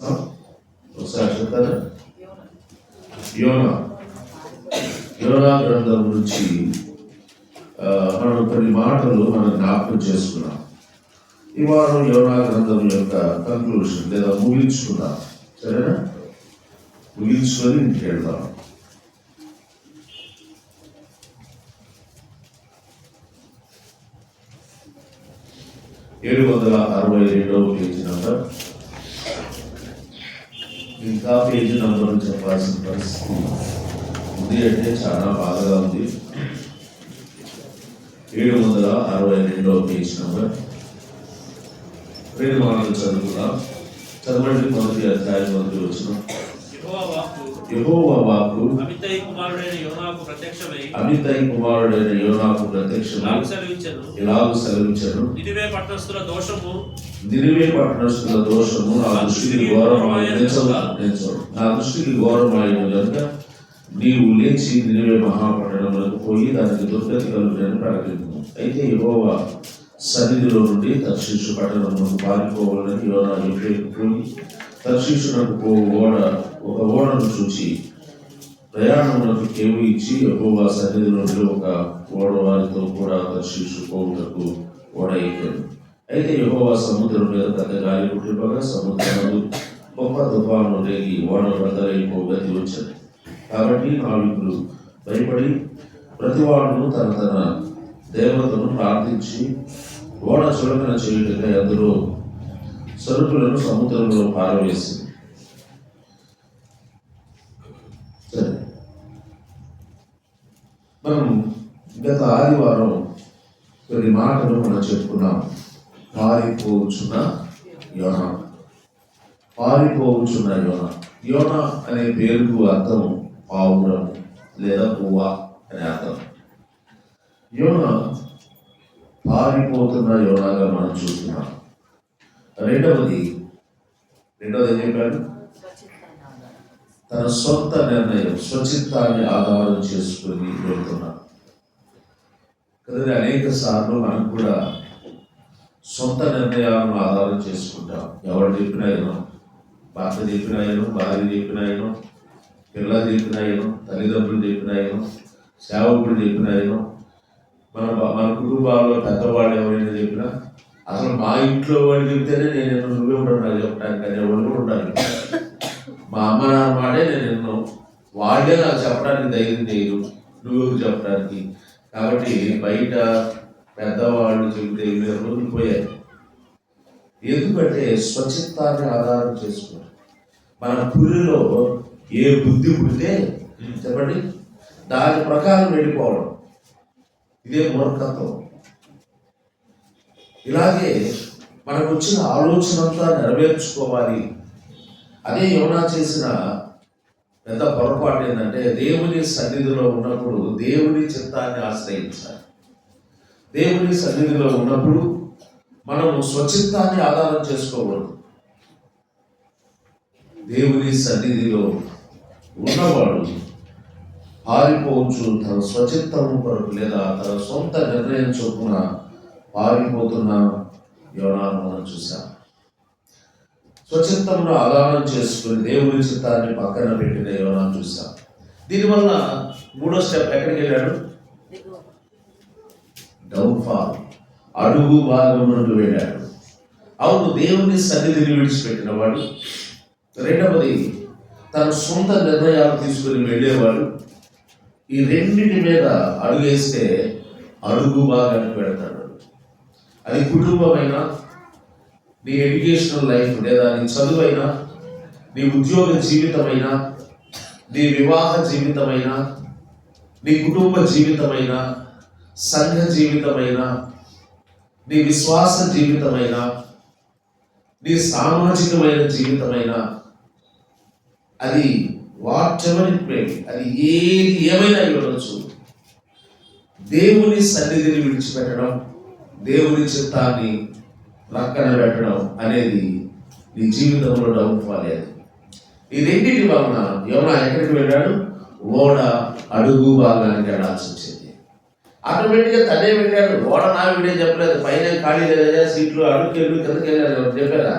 ఒకసారి చెప్తారా? యోనా యోనా గ్రంథం నుంచి మనం కొన్ని మాటలు మనం జ్ఞాపకం చేసుకున్నాం. ఈ వారం యోనా గ్రంథం యొక్క కంక్లూషన్ లేదా ముగించుకున్నాం. సరేనా? ముగించుకొని ఇంటికి వెళ్దాం. 762వ పేజీ నంబర్. ఇంకా పేజీ నంబర్ చెప్పాల్సిన పరిస్థితి ఉంది అంటే చాలా బాధగా ఉంది. 762వ పేజీ నంబర్. 2 మాటలు చదువుకుందాం. చదవండి. మొదటి అధ్యాయం మొదటి వచనం. యెహోవా వాక్కు అమిత్తయి కుమారుడైన యోనాకు ప్రత్యక్షమై ఇలాగు సెలవించెను. నినివే పట్టణస్థుల దోషము నా దృష్టికి ఘోరమైనది కనుక నీవు లేచి నినివే మహాపట్టణములకు పోయి దానికి దుర్గతి కలుగునని ప్రకటించుము. అయితే యెహోవా సన్నిధిలో నుండి తర్షీషు పట్టణమునకు పారిపోవాలని యోనా యొప్పేకు పోయి తర్షీషునకు ఒక ఓడను చూచి ప్రయాణమునకు కేవు ఇచ్చి యెహోవా సన్నిధిలో నుండి ఒక ఓడ వారితో కూడా తర్షీషు పోవుటకు ఓడ ఎక్కాడు. అయితే యెహోవా సముద్రం మీద పెద్ద గాలి పుట్టిపగా సముద్రము గొప్ప తుఫాను రేగి ఓడ బద్దలైపోగతి వచ్చాడు. కాబట్టి నావికులు భయపడి ప్రతివాడును తన తన దేవతను ప్రార్థించి ఓడ చులకన చేయుటకై అందులో సరుకులను సముద్రంలో పారవేసింది. సరే, మనం గత ఆదివారం కొన్ని మాటలు మనం చెప్పుకున్నాం. పారిపోవచ్చున్న యోనా. యోనా అనే పేరుకు అర్థం పావురం లేదా పువ్వ అనే అర్థం. యోనా పారిపోతున్న యోనాగా మనం చూస్తున్నాం. రెండవది ఏం చెప్పాడు? తన సొంత నిర్ణయం, స్వచిత్తాన్ని ఆధారం చేసుకుని వెళ్తున్నాడు. కదా, అనేక సార్లు మనం కూడా సొంత నిర్ణయాలను ఆధారం చేసుకుంటాం. ఎవరు చెప్పినాయనో, భర్త చెప్పినాయనో, భార్య చెప్పినాయనో, పిల్లలు చెప్పినాయనో, తల్లిదండ్రులు చెప్పినాయనో, సేవకుడు చెప్పినాయనో, మన కుటుంబాల్లో పెద్దవాళ్ళు ఎవరైనా చెప్పినా, అసలు మా ఇంట్లో వాళ్ళు చెప్తేనే నేను నువ్వే ఉండాలి చెప్పడానికి అనేవాళ్ళు కూడా ఉండాలి. మా అమ్మ నాన్న మాటే నేను ఎన్నో, వాళ్ళే నాకు చెప్పడానికి ధైర్యం చేయరు, నువ్వు చెప్పడానికి. కాబట్టి బయట పెద్దవాళ్ళు చెబితే రోజులు పోయాయి. ఎందుకంటే స్వచిత్తాన్ని ఆధారం చేసుకున్నారు. మన పురిలో ఏ బుద్ధి పుడితే చెప్పండి దాని ప్రకారం వెళ్ళిపోవడం, ఇదే మూర్ఖత్వం. ఇలాగే మనకు వచ్చిన ఆలోచన అంతా నెరవేర్చుకోవాలి. అదే యోనా చేసిన పెద్ద పొరపాటు ఏంటంటే, దేవుని సన్నిధిలో ఉన్నప్పుడు దేవుని చిత్తాన్ని ఆశ్రయించాలి. దేవుని సన్నిధిలో ఉన్నప్పుడు మనము స్వచిత్తాన్ని ఆధారం చేసుకోకూడదు. దేవుని సన్నిధిలో ఉన్నవాడు పారిపోవచ్చు తన స్వచిత్తము కొరకు లేదా తన సొంత నిర్ణయం చొప్పున పారిపోతున్న యోనాను మనం చూసాం. స్వచిత్తమును ఆధారం చేసుకుని దేవుని చిత్తాన్ని పక్కన పెట్టిన యోనాను చూసాం. దీనివల్ల 3వ స్టెప్ ఎక్కడికి వెళ్ళాడు? డౌన్ఫాల్, అడుగు భాగం నుండి వెళ్ళాడు. అవును, దేవుని సన్నిధిని విడిచిపెట్టిన వాడు. రెండవది, తన సొంత నిర్ణయాలు తీసుకుని వెళ్ళేవాడు. ఈ రెండింటి మీద అడుగేస్తే అడుగు భాగానికి వెళ్తాడు. అది కుటుంబమైనా, నీ ఎడ్యుకేషనల్ లైఫ్ లేదా నీ చదువైనా, నీ ఉద్యోగ జీవితమైనా, నీ వివాహ జీవితమైనా, నీ కుటుంబ జీవితమైనా, సంఘ జీవితమైనా, నీ విశ్వాస జీవితమైనా, నీ సామాజికమైన జీవితమైనా, అది what ever it may be, అది ఏమైనా ఇవ్వచ్చు. దేవుని సన్నిధిని విడిచిపెట్టడం, దేవుని చిత్తాన్ని పక్కన పెట్టడం అనేది నీ జీవితంలో డౌన్ఫాల్ అయ్యేది. ఈ రెండింటి వలన యోనా ఎక్కడికి వెళ్ళాడు? ఓడ అడుగు భాగానికి వెళ్ళాల్సి వచ్చింది. ఆటోమేటిక్గా తనే వెళ్ళాడు. ఓడ నా వీడే చెప్పలేదు, పైన ఖాళీ లేదా సీట్లు, అడుగుకి కిందకి వెళ్ళాడు, ఎవరు చెప్పారా?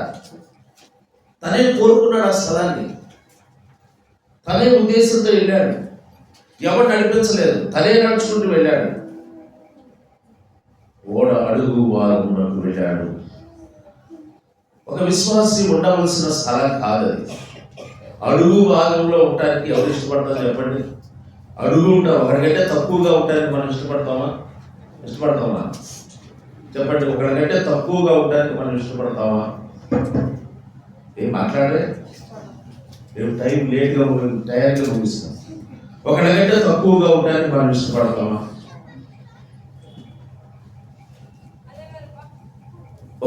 తనే కోరుకున్నాడు ఆ స్థలాన్ని, తనే ఉద్దేశంతో వెళ్ళాడు, ఎవరు నడిపించలేదు, తనే నడుచుకుంటూ వెళ్ళాడు. ఓడ అడుగు వారమునకు వెళ్ళాడు. ఒక విశ్వాసి ఉండవలసిన స్థలం కాదది. అడుగు భాగంలో ఉండటానికి ఎవరు ఇష్టపడతారు చెప్పండి? అడుగు ఉంటాం, ఒకరికంటే తక్కువగా ఉండటానికి మనం ఇష్టపడతామా? చెప్పండి, ఒకరికంటే తక్కువగా ఉండటానికి మనం ఇష్టపడతామా? ఏం మాట్లాడే, ఏం టైం లేట్గా టైంగా ముగిస్తాం. ఒకరికంటే తక్కువగా ఉండటానికి మనం ఇష్టపడతామా?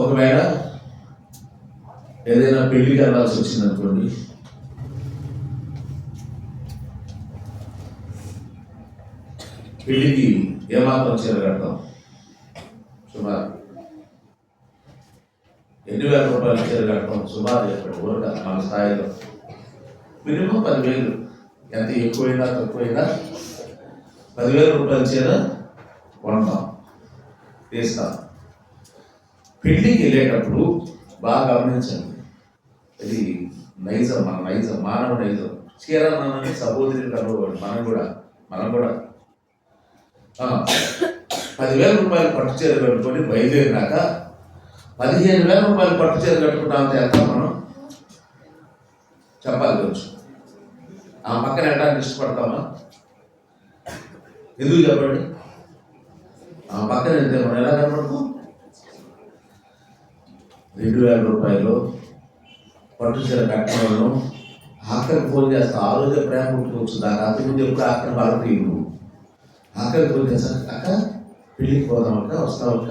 ఒకవేళ ఏదైనా పెళ్లికి వెళ్ళాల్సి వచ్చింది అనుకోండి, పెళ్లికి ఏమాత్రం చీర కడతాం? సుమారు 8,000 రూపాయలు చీర కడతాం. సుమారు చెప్పండి, ఊరగా మన స్థాయిలో మినిమం 10,000. ఎంత ఎక్కువైనా తక్కువైనా 10,000 రూపాయల చీర కొంటాం, తీస్తాం. పెళ్లికి వెళ్ళేటప్పుడు బాగా గమనించండి, ఇది నైజం, మన నైజం, మానవ నైజం. చీర నాన్నని సహోదరులు కనుగోడు. మనం కూడా 10,000 రూపాయలు పట్టు చీర కట్టుకొని బయలుదేరినాక 15,000 రూపాయలు పట్టు చీర కట్టుకుంటామంటే ఎంత మనం చెప్పాలి కొంచెం. ఆ పక్కన వెళ్ళడానికి ఇష్టపడతామా? ఎందుకు చెప్పండి? ఆ పక్కన వెళ్తే మనం ఎలా కనపడతాం? 2,000 రూపాయలు పట్టు చీర కట్టడం ఆఖరికి ఫోన్ చేస్తా. ఆ రోజే ప్రేమ పుట్టుకోవచ్చు. దాని అంతకుముందు ఎప్పుడు ఆఖరి వాళ్ళకి నువ్వు ఆఖరికి ఫోన్ చేస్తాను, అక్క పెళ్ళికి పోదామక్క, వస్తావక్క.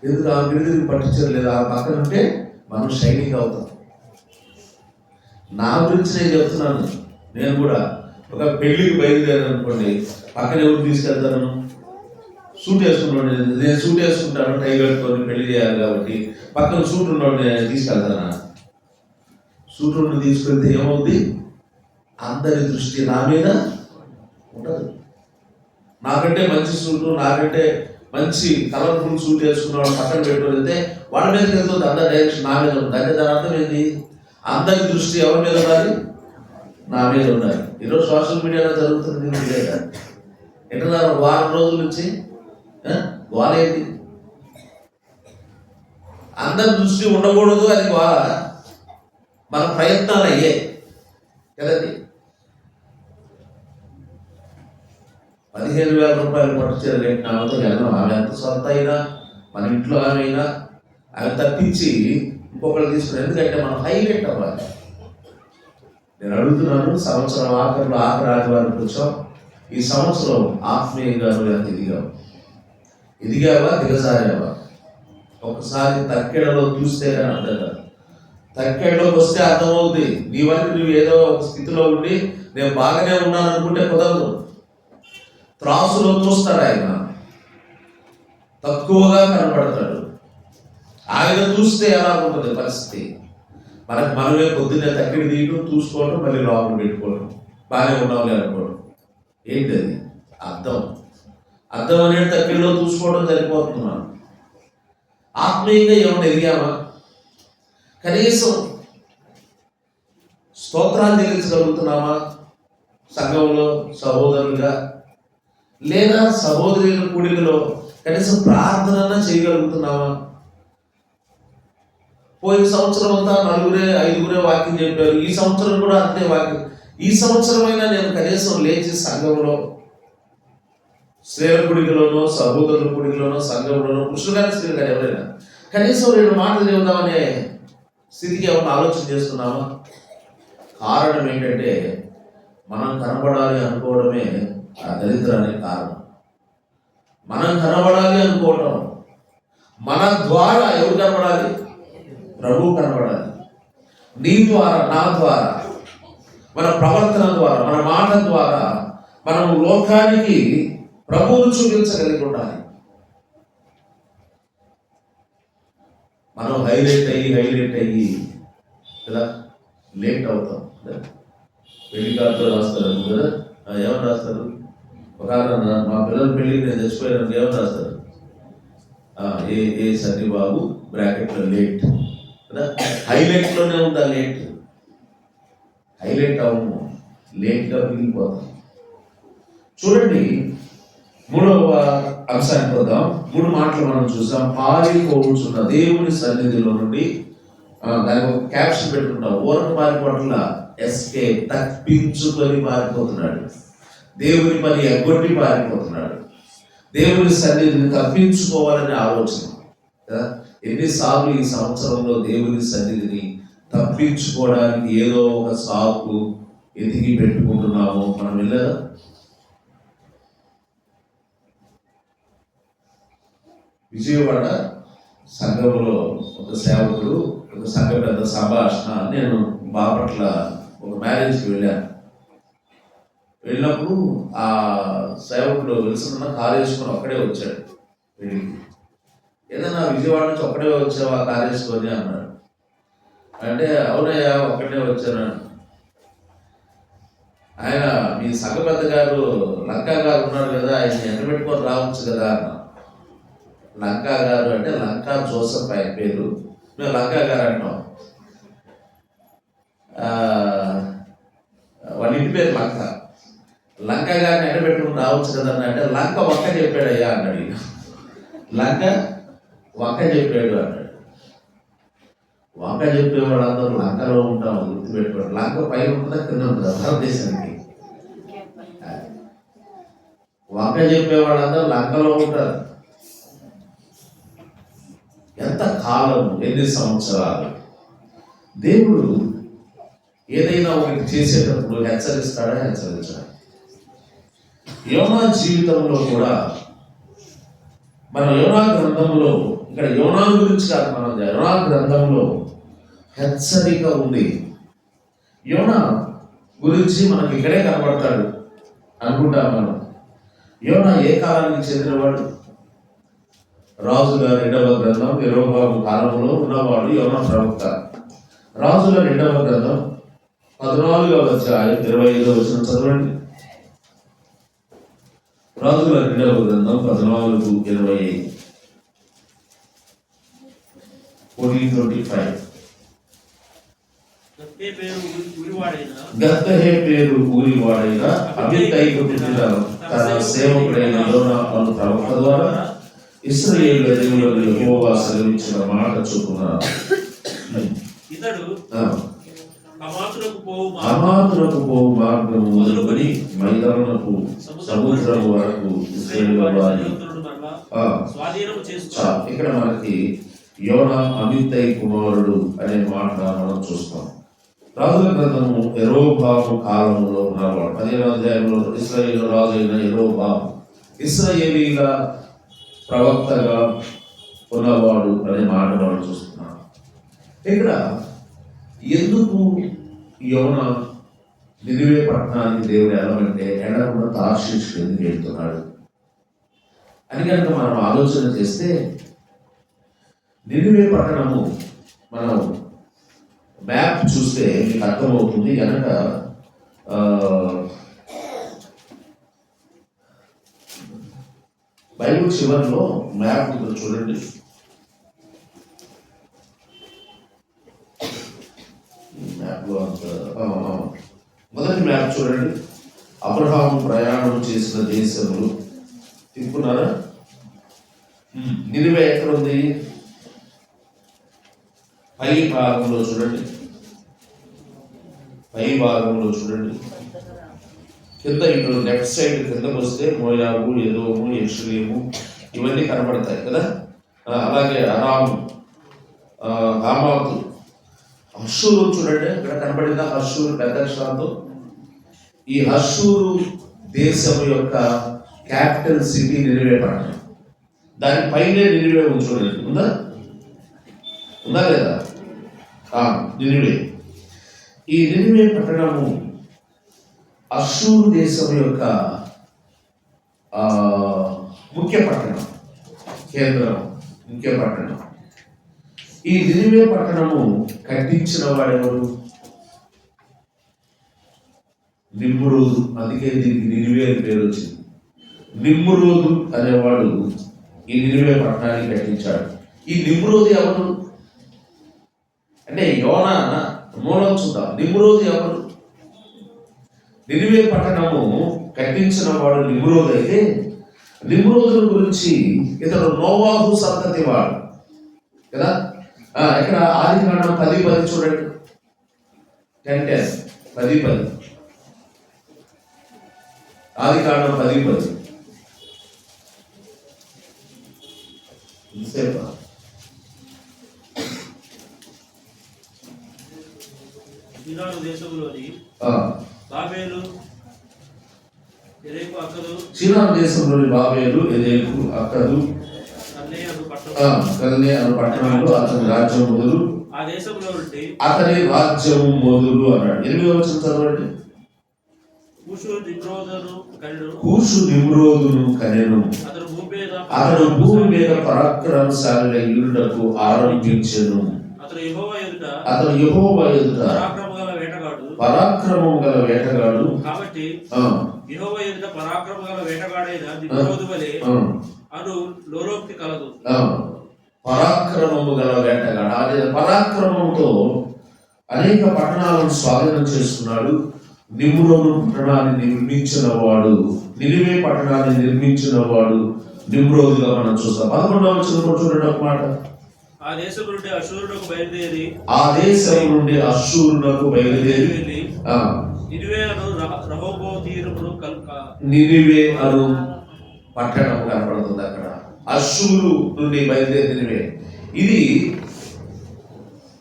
ఎందుకు ఆ బిల్డింగ్ పట్టు చీర లేదు? ఆ పక్కన ఉంటే మనం షైనింగ్ అవుతాం. నా గురించి నేను చెప్తున్నాను. నేను కూడా ఒక పెళ్లికి బయలుదేరాను అనుకోండి, పక్కన ఎవరు తీసుకెళ్తాను? సూట్ వేసుకున్నాడు. నేను సూట్ వేసుకుంటాను, టై కట్టుకొని పెళ్లి చేయాలి కాబట్టి పక్కన సూట్ ఉన్నాడు, నేను తీసుకెళ్తానా? సూట్ ఉండి తీసుకెళ్తే ఏమవుద్ది? అందరి దృష్టి నా మీద ఉండదు. నాకంటే మంచి సూటు, నాకంటే మంచి కలర్ఫుల్ సూట్ వేసుకున్నాడు పక్కన పెట్టుకుంటే వాళ్ళ మీదకి వెళ్తుంది. అందరి డైరెక్షన్ నా మీద ఉంది. అంటే దాని అర్థం ఏంటి? అందరి దృష్టి ఎవరి మీద ఉండాలి? నా మీద ఉండాలి. ఈరోజు సోషల్ మీడియాలో జరుగుతుంది లేదా? ఎట్లా వారం రోజుల నుంచి గోల ఏంటి? అందరి దృష్టి ఉండకూడదు, అది గోల. మన ప్రయత్నాలు అయ్యే కదండి. 15,000 రూపాయలు పట్టు చీర కట్టినామతో వెళ్ళడం. ఆమె ఎంత సొంత అయినా, మన ఇంట్లో ఆమె అయినా, ఆమె తప్పించి ఇంకొకరు తీసుకుని, ఎందుకంటే మనం హైలైట్ అవ్వాలి. నేను అడుగుతున్నాను, సంవత్సరం ఆఖరి ఆదివారం వచ్చాం. ఈ సంవత్సరం ఆత్మీయంగా ఎంత ఎదిగావా, దిగజారావా? ఒకసారి తక్కెడలో చూస్తే కానీ అర్థం కాదు. తక్కెడలోకి వస్తే అర్థమవుతుంది. నీ వరకు నువ్వు ఏదో ఒక స్థితిలో ఉండి నేను బాగానే ఉన్నాను అనుకుంటే కుదరదు. త్రాసులో చూస్తాడు ఆయన, తక్కువగా కనబడతాడు. ఆయన చూస్తే ఎలా ఉంటుంది పరిస్థితి? మనమే పొద్దున్నే తక్కిడి తీయడం, చూసుకోవడం, మళ్ళీ లోపల పెట్టుకోవడం, బాగానే ఉన్నాం అనుకోవడం. ఏంటి అది? అర్థం అనేది తక్కిడిలో చూసుకోవడం సరిపోతున్నాం. ఆత్మీయంగా ఏమైనా ఎదిగామా? కనీసం స్తోత్రాలు చెల్లించగలుగుతున్నామా సంఘంలో సహోదరులుగా? లేదా సహోదరుల కూడికలో కనీసం ప్రార్థన చేయగలుగుతున్నావా? పోయిన సంవత్సరం అంతా 4-5 వాక్యం చెప్పారు. ఈ సంవత్సరం కూడా అంతే వాక్యం. ఈ సంవత్సరమైనా నేను కనీసం లేచి సంఘంలో, స్త్రీల కూడికలోనో, సహోదరుల కూడికలోనో, సంఘంలోనో, పురుషులు కానీ స్త్రీలు కానీ ఎవరైనా కనీసం 2 మాటలు చెబుదామనే స్థితికి ఏమైనా ఆలోచన చేస్తున్నామా? కారణం ఏంటంటే మనం కనబడాలి అనుకోవడమే ఆ దరిద్రానికి కారణం. మనం కనబడాలి అనుకోవడం, మన ద్వారా ఎవరు కనబడాలి? ప్రభువు కనబడాలి. నీ ద్వారా, నా ద్వారా, మన ప్రవర్తన ద్వారా, మన మాట ద్వారా మనం లోకానికి ప్రభువును చూపించగలిగి ఉండాలి. మనం హైలైట్ అయ్యి కదా లేట్ అవుతాం. పెళ్లి కార్డులో రాస్తారు కదా, ఏమని రాస్తారు? ఒక మా పిల్లల పెళ్ళికి నేను చచ్చిపోయాను ఏమని రాస్తారు? ఏ సన్ని బాబు బ్రాకెట్లో లేట్. కదా. హైలైట్లోనే ఉందా లేట్, హైలైట్ అవును, లేట్గా మిగిలిపోతాం. చూడండి, మూడవ అంశానికి వద్దాం. 3 మాటలు మనం చూసాం. పారిపోవచ్చున్న దేవుని సన్నిధిలో నుండి, దానికి ఒక క్యాప్షన్ పెట్టుకుంటాం, ఊరకు పారిపోవట్ల, ఎస్కేప్, తప్పించుకొని పారిపోతున్నాడు, దేవుని పని ఎగ్గొట్టి పారిపోతున్నాడు, దేవుని సన్నిధిని తప్పించుకోవాలనే ఆలోచన కదా. ఎన్నిసార్లు ఈ సంవత్సరంలో దేవుని సన్నిధిని తప్పించుకోవడానికి ఏదో ఒక సాకు ఎతికి పెట్టుకుంటున్నాము మనం. వెళ్ళదా? విజయవాడ సంఘంలో ఒక సేవకుడు, ఒక సంఘ పెద్ద సంభాషణ, నేను బాపట్ల ఒక మ్యారేజ్కి వెళ్ళినప్పుడు ఆ సేవకుడు వెలుసుకున్న కారు వేసుకొని ఒక్కడే వచ్చాడు పెళ్ళికి. ఏదన్నా విజయవాడ నుంచి ఒక్కడే వచ్చావు ఆ కారు వేసుకొని అన్నాడు. అంటే అవునయ్యా ఒక్కడే వచ్చాను. ఆయన మీ సంఘ పెద్ద గారు లంకా గారు ఉన్నారు కదా, ఆయన ఎండ పెట్టుకొని రావచ్చు కదా అన్న. లంకా గారు అంటే లంకా జోసఫ్ ఆయన పేరు, మేము లంకా గారు అంటాం. వాళ్ళ ఇంటి పేరు లంక. లంక గారిని ఎండబెట్టుకుని రావచ్చు కదా అంటే లంక ఒక్క చెప్పాడయ్యా అన్నాడు. లంక ఒక్క చెప్పాడు అన్నాడు. వంక చెప్పే వాళ్ళందరూ లంకలో ఉంటాం, గుర్తుపెట్టుకోండి. లంక పై ఉంటుందా కింద ఉంటుందా భారతదేశానికి? వంక చెప్పే వాళ్ళందరూ లంకలో ఉంటారు. ఎంత కాలం, ఎన్ని సంవత్సరాలు. దేవుడు ఏదైనా ఒకటి చేసేటప్పుడు హెచ్చరిస్తాడా? హెచ్చరించాడు. యోనా జీవితంలో కూడా మనం యోనా గ్రంథంలో, ఇక్కడ యోనా గురించి కాదు, మనం యోనా గ్రంథంలో హెచ్చరిక ఉంది. యోనా గురించి మనకి ఇక్కడే కనబడతాడు అనుకుంటాం మనం. యోనా ఏ కాలానికి చెందినవాడు? రాజుల 2వ గ్రంథం యెరోబాము కాలంలో ఉన్నవాడు యోనా ప్రవక్త. రాజుల 2వ గ్రంథం 14వ అధ్యాయం 25వ వచనం చదవండి. రాజుల 2వ గ్రంథం 14:25. 14:25. గత్తహేపెరు ఊరివాడైన అబీతైకు పుట్టిన తన సేవకుడైన యోనా అను ప్రవక్త ద్వారా ఇశ్రాయేలు దేవుడు యెహోవా సెలవిచ్చిన మాట చొప్పున ఇతడు హమాతునకు పోవు మార్గము మొదలుకొని మైదానపు సముద్రం వరకు ఇశ్రాయేలు వారి. ఇక్కడ మనకి యోనా అమిత్తై కుమారుడు అనే మాట మనం చూస్తాం. రాజుల గ్రంథము యెరోబాము కాలంలో ఉన్నవాడు. 15వ అధ్యాయంలో ఇశ్రాయేలు రాజు అయిన యెరోబాము ఇశ్రాయేలీల ప్రవక్తగా ఉన్నవాడు అనే మాట మనం చూస్తున్నాం. ఇక్కడ ఎందుకు యోనా నినివే పట్టణానికి దేవుడు వెళ్ళమంటే ఎడకుండా తార్షీషుకు ఎందుకు వెళ్తున్నాడు అని కనుక మనం ఆలోచన చేస్తే, నినివే పట్టణము మనం మ్యాప్ చూస్తే మీకు అర్థమవుతుంది. కనుక బైబిల్ చివరిలో మ్యాప్ చూడండి. మొదటి మ్యాప్ చూడండి. అబ్రహాము ప్రయాణం చేసిన దేశములు తిప్పుకున్నారా? నినివే ఎక్కడ ఉంది? పై భాగంలో చూడండి. పై భాగంలో చూడండి. కింద ఇటు లెఫ్ట్ సైడ్ కిందకు వస్తే మోయాబు, ఎదోము, యెషూలేము ఇవన్నీ కనబడతాయి కదా. అలాగే అరాము, హామాతు, హషూరు చూడండి. ఇక్కడ కనబడిందా హషూరు పెద్ద అక్షరాలతో? ఈ హషూరు దేశం యొక్క క్యాపిటల్ సిటీ నినివే పట్టణం. దానిపైనే నినివే చూడండి. ఉందా లేదా? నినివే. ఈ నినివే పట్టణము అషూరు దేశం యొక్క ముఖ్య పట్టణం, కేంద్రం, ముఖ్య పట్టణం. ఈ నినివే పట్టణము కట్టించిన వాడెవరు? నిమ్రోదు. అందుకే దీనికి నినివే అని పేరు వచ్చింది. నిమ్రోదు అనేవాడు ఈ నినివే పట్టణాన్ని కట్టించాడు. ఈ నిమ్రోదు ఎవరు? అంటే యోనా మూలం చూద్దాం. నిమ్రోదు ఎవరు? నినివే పట్టణము కట్టించిన వాడు నిమ్రోదు అయితే, నిమ్రోదుల గురించి ఇతడు నోవాహు సంతతి వాడు కదా. ఇక్కడ ఆదికాండం 10:10 చూడండి. 10:10 10:10 ఆదికాండం 10:10 ఇంతసేపా? ఇరాను దేశంలోని బాబేలు ఎరేకు అక్కదు, చీనాను దేశంలోని బాబేలు ఎరేకు అక్కదు కల్నే అను పట్టణంలో అతని రాజ్యం మొదలు, ఆ దేశంలో నుండి అతని రాజ్యం మొదలు అన్నాడు. 8వ వచనం చదవండి. కూషు నిమ్రోదును కనెను, అతడు భూమి మీద పరాక్రమశాలి యుద్ధకు ఆరంభించెను. అతడు యెహోవా ఎదుట పరాక్రమము గల వేటగాడు. కాబట్టి యెహోవా ఎదుట పరాక్రమము గల వేటగాడైన నిమ్రోదు వలె అను లోలోక్తి కలదు. పరాక్రమము గల వేటగాడు. అదే పరాక్రమంతో అనేక పట్టణాలను స్వాధీనం చేసుకున్నాడు. నిమ్రోదు పట్టణాన్ని నిర్మించిన వాడు, నినివే పట్టణాన్ని నిర్మించిన వాడు నిమ్రోదుగా మనం చూస్తాం. 11వ వచనంలో చూడండి ఒక మాట. ఆ దేశం నుండి అష్షూరునకు బయలుదేరి నినివే అను పట్టణం కనపడుతుంది అక్కడ. అష్షూరు నుండి బయలుదేరి నినివే. ఇది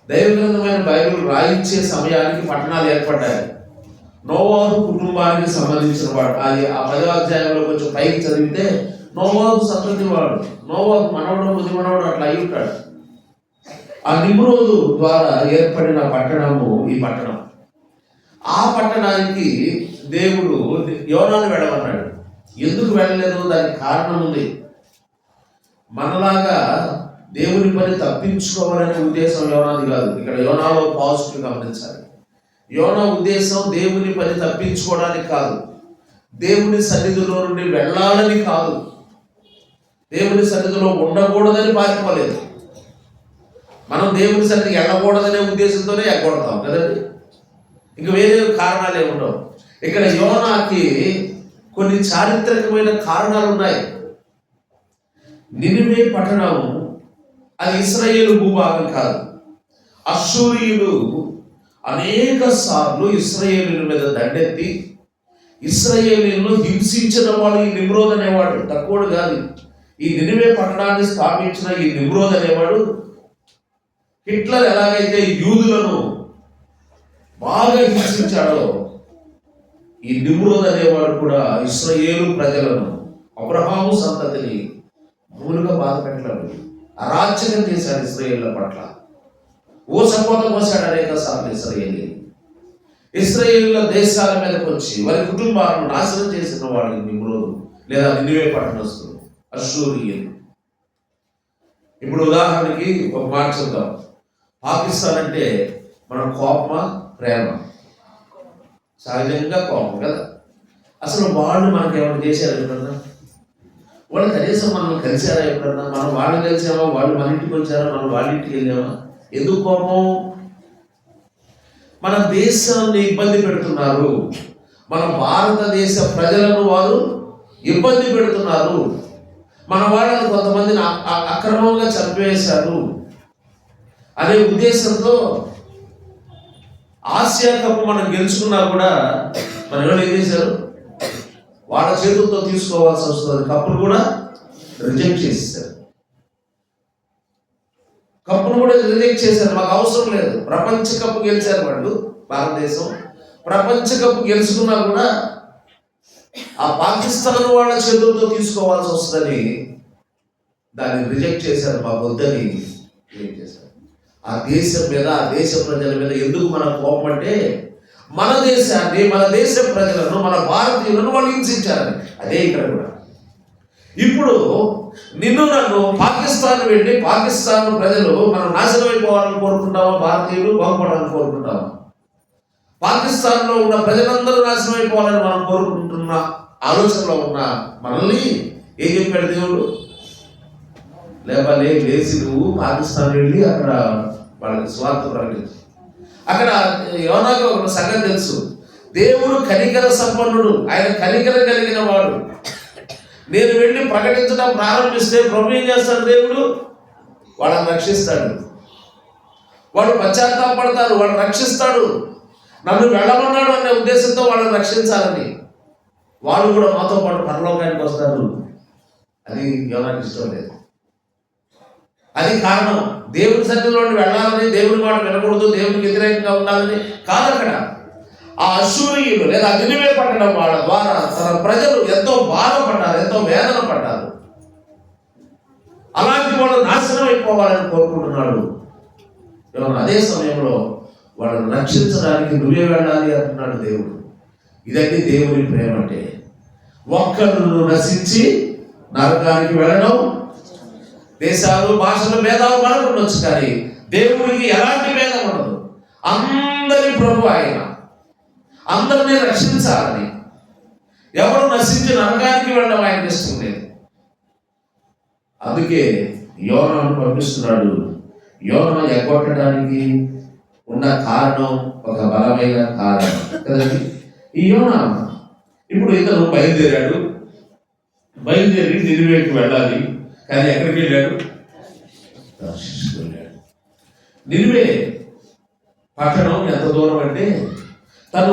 దైవగ్రంథమైన బైబిల్ రాయించే సమయానికి పట్టణాలు ఏర్పడ్డాయి. నోవాహు కుటుంబానికి సంబంధించిన వాడు. అది ఆ 10వ అధ్యాయంలో కొంచెం పైకి చదివితే నోవాహు సంతతి వాడు, నోవాహు మనవడు ముది మనవడు అట్లా అయి ఉంటాడు. ఆ నిమ్రోదు ద్వారా ఏర్పడిన పట్టణము ఈ పట్టణం. ఆ పట్టణానికి దేవుడు యోనాను వెళ్ళమన్నాడు. ఎందుకు వెళ్ళలేదు? దానికి కారణం ఉంది. మనలాగా దేవుని పని తప్పించుకోవాలనే ఉద్దేశం యోనాది కాదు. ఇక్కడ యోనాలో పాజిటివ్ గమనించాలి. యోనా ఉద్దేశం దేవుని పని తప్పించుకోవడానికి కాదు, దేవుని సన్నిధిలో నుండి వెళ్ళాలని కాదు, దేవుని సన్నిధిలో ఉండకూడదని పారిపోలేదు. మనం దేవుని సన్నిధికి వెళ్ళకూడదనే ఉద్దేశంతోనే ఎగ్గొడతాం కదండి. ఇంక వేరే కారణాలు ఏముండవు. ఇక్కడ యోనాకి కొన్ని చారిత్రకమైన కారణాలు ఉన్నాయి. నినివే పట్టణం అది ఇశ్రాయేలు భూభాగం కాదు. అష్షూరీయులు అనేక సార్లు ఇశ్రాయేలీయుల మీద దండెత్తి ఇశ్రాయేలీయులను హింసించిన వాడు ఈ నిమ్రోద్ అనేవాడు, తక్కువడు కాదు. ఈ నినివే పట్టణాన్ని స్థాపించిన ఈ నిమ్రోద్ అనేవాడు హిట్లర్ ఎలాగైతే యూదులను బాగా హింసించాడో, ఈ నిమ్రోద్ అనేవాడు కూడా ఇశ్రాయేలు ప్రజలను, అబ్రహాము సంతతిని మూలుగా బాధ పెట్టాడు, అరాచకం చేశాడు ఇశ్రాయేళ్ల పట్ల. ఓసపోత పోసాడు అనేక సార్లు ఇశ్రాయేళ్ల దేశాల మీదకి వచ్చి వారి కుటుంబాలను నాశనం చేసిన వాడు నిమ్రోదు లేదా నినివే పట్టణస్తులు అష్షూరీయులు. ఇప్పుడు ఉదాహరణకి ఒక మాట చూద్దాం. పాకిస్తాన్ అంటే మన కోపమా ప్రేమ? సహజంగా కోపం కదా. అసలు వాళ్ళు మనకి ఏమైనా చేశారు ఎప్పుడన్నా? వాళ్ళు కనీసం మనం కలిసారా ఎప్పుడన్నా? మనం వాళ్ళు కలిసామా? వాళ్ళు మన ఇంటికి వచ్చారా? మనం వాళ్ళ ఇంటికి వెళ్ళామా? ఎందుకు కోపం? మన దేశాన్ని ఇబ్బంది పెడుతున్నారు, మన భారతదేశ ప్రజలను వారు ఇబ్బంది పెడుతున్నారు, మన వాళ్ళని కొంతమందిని అక్రమంగా చంపేశారు అనే ఉద్దేశంతో ఆసియా కప్ మనం గెలుచుకున్నా కూడా మన ఎవరు ఏం చేశారు? వాళ్ళ చేతులతో తీసుకోవాల్సి వస్తుంది. కప్పును కూడా రిజెక్ట్ చేసేసారు. కప్పును కూడా రిజెక్ట్ చేశారు. మాకు అవసరం లేదు. ప్రపంచ కప్పు గెలిచారు వాళ్ళు, భారతదేశం ప్రపంచ కప్పు గెలుచుకున్నా కూడా ఆ పాకిస్తాన్ వాళ్ళ చేతులతో తీసుకోవాల్సి వస్తుందని దాన్ని రిజెక్ట్ చేశారు. మాకు వద్దని రిజెక్ట్ చేశారు. ఆ దేశం మీద, ఆ దేశ ప్రజల మీద ఎందుకు మన కోపం అంటే, మన దేశాన్ని, మన దేశ ప్రజలను, మన భారతీయులను వాళ్ళు హింసించారని. అదే ఇక్కడ కూడా. ఇప్పుడు నిన్ను నన్ను పాకిస్తాన్ వెళ్ళి పాకిస్తాన్ ప్రజలు మనం నాశనం అయిపోవాలని కోరుకుంటామా? భారతీయులు బాగుపడాలని కోరుకుంటామా? పాకిస్తాన్లో ఉన్న ప్రజలందరూ నాశనం అయిపోవాలని మనం కోరుకుంటున్న ఆలోచనలో ఉన్న మనల్ని ఏం చెప్పాడు దేవుడు? లేచి నువ్వు పాకిస్తాన్ వెళ్ళి అక్కడ వాళ్ళకి స్వార్థ ప్రకటించు. అక్కడ యోనాకు ఒక సంగతి తెలుసు, దేవుడు కనికర సంపన్నుడు, ఆయన కనికర కలిగిన వాడు. నేను వెళ్ళి ప్రకటించడం ప్రారంభిస్తే ప్రభు ఏం చేస్తాడు? దేవుడు వాళ్ళని రక్షిస్తాడు. వాడు పశ్చాత్తాపడతారు, వాడు రక్షిస్తాడు. నన్ను వెళ్ళమన్నాడు అనే ఉద్దేశంతో వాళ్ళని రక్షించాలని వాళ్ళు కూడా మాతో పాటు పరలోకానికి వస్తారు. అది యోనాకి ఇష్టం లేదు. అది కారణం. దేవుని సన్నిధిలో వెళ్ళాలని, దేవుని మాట వినకూడదు, దేవునికి వ్యతిరేకంగా ఉండాలని కాదు. అక్కడ ఆ అశూరీయులు లేదా నినివే పట్టడం వాళ్ళ ద్వారా తన ప్రజలు ఎంతో బాధపడ్డారు, ఎంతో వేదన పడ్డారు. అలాంటి వాళ్ళు నాశనం అయిపోవాలని కోరుకుంటున్నాడు. అదే సమయంలో వాళ్ళని రక్షించడానికి నువ్వే వెళ్ళాలి అంటున్నాడు దేవుడు. ఇదండి దేవుని ప్రేమ అంటే. ఒక్కరు నశించి నరకానికి వెళ్ళడం. దేశాలు భాషలు భేదాలు మనకు ఉండొచ్చు, కానీ దేవుడికి ఎలాంటి భేదం ఉండదు. అందరి ప్రభు ఆయన, అందరినీ రక్షించాలని. ఎవరు నశించి నరకానికి వెళ్ళడం ఆయనకి ఇష్టం లేదు. అందుకే యోనాను పంపిస్తున్నాడు. యోనా ఎగ్గొట్టడానికి ఉన్న కారణం ఒక బలమైన కారణం కదండి. ఈ యోనా ఇప్పుడు ఇతను బయలుదేరి నినివేకి వెళ్ళాలి. కానీ ఎక్కడికి వెళ్ళాడు? తర్షీషుకు వెళ్ళాడు. నినివే పట్టణం ఎంత దూరం అంటే తను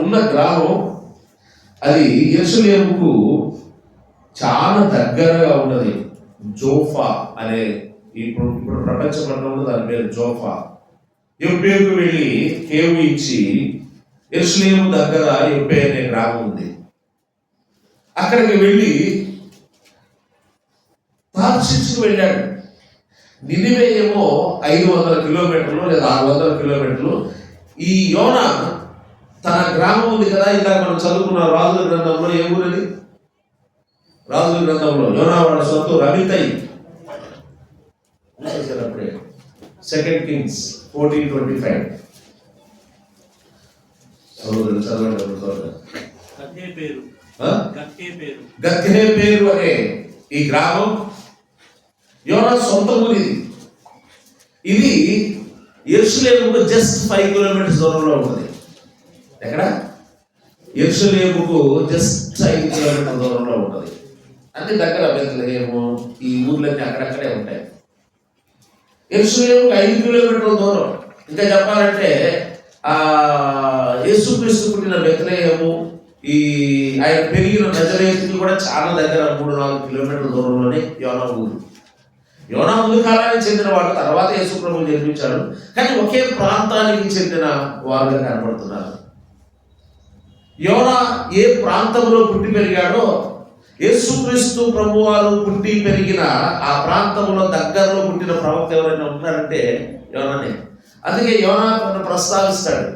ఉన్న గ్రామం అది యెరూషలేముకు చాలా దగ్గరగా ఉన్నది. జోఫా అనే ఇప్పుడు ప్రపంచ పట్టణంలో దాని పేరు జోఫా. యొప్పేకు వెళ్ళి కేవు ఇచ్చి యెరూషలేము దగ్గర యొప్పే అనే గ్రామం ఉంది. అక్కడికి వెళ్ళి తార్షీషుకు వెళ్ళాడు. నినివే ఏమో 500 కిలోమీటర్లు లేదా 600 కిలోమీటర్లు. ఈ యోనా తన గ్రామం ఉంది కదా, ఇందాక మనం చదువుకున్న రాజుల గ్రంథంలో, ఏ ఊరది? రాజుల గ్రంథంలో యోనా వాళ్ళ సొంత రవితై. అప్పుడే 2 Kings 14:25 గత్తే పేరు అనే ఈ గ్రామం యోనా సొంత ఊరి. ఇది యెరూషలేముకు జస్ట్ 5 కిలోమీటర్స్ దూరంలో ఉంటుంది. ఎక్కడ? యెరూషలేముకు జస్ట్ 5 కిలోమీటర్ల దూరంలో ఉంటుంది. అన్ని దగ్గర బెత్లెహేము, ఈ ఊర్లన్నీ అక్కడక్కడే ఉంటాయి. యెరూషలేముకు 5 కిలోమీటర్ల దూరం. ఇంకా చెప్పాలంటే యేసుక్రీస్తు పుట్టిన బెత్లెహేము, ఈ ఆయన పెరిగిన నజరేతుకి కూడా చాలా దగ్గర 3-4 కిలోమీటర్ల దూరంలోనే యోనా ఊరు. యోనా ముందు కాలానికి చెందిన వాడు, తర్వాత యేసు ప్రభువు జన్మించాడు, కానీ ఒకే ప్రాంతానికి చెందిన వారుగా కనబడుతున్నారు. యోనా ఏ ప్రాంతంలో పుట్టి పెరిగాడో యేసుక్రీస్తు ప్రభు వారు పుట్టి పెరిగిన ఆ ప్రాంతంలో దగ్గరలో పుట్టిన ప్రవక్త ఎవరైనా ఉన్నారంటే యోనానే. అందుకే యోనా కొన్ని ప్రస్తావిస్తాడు.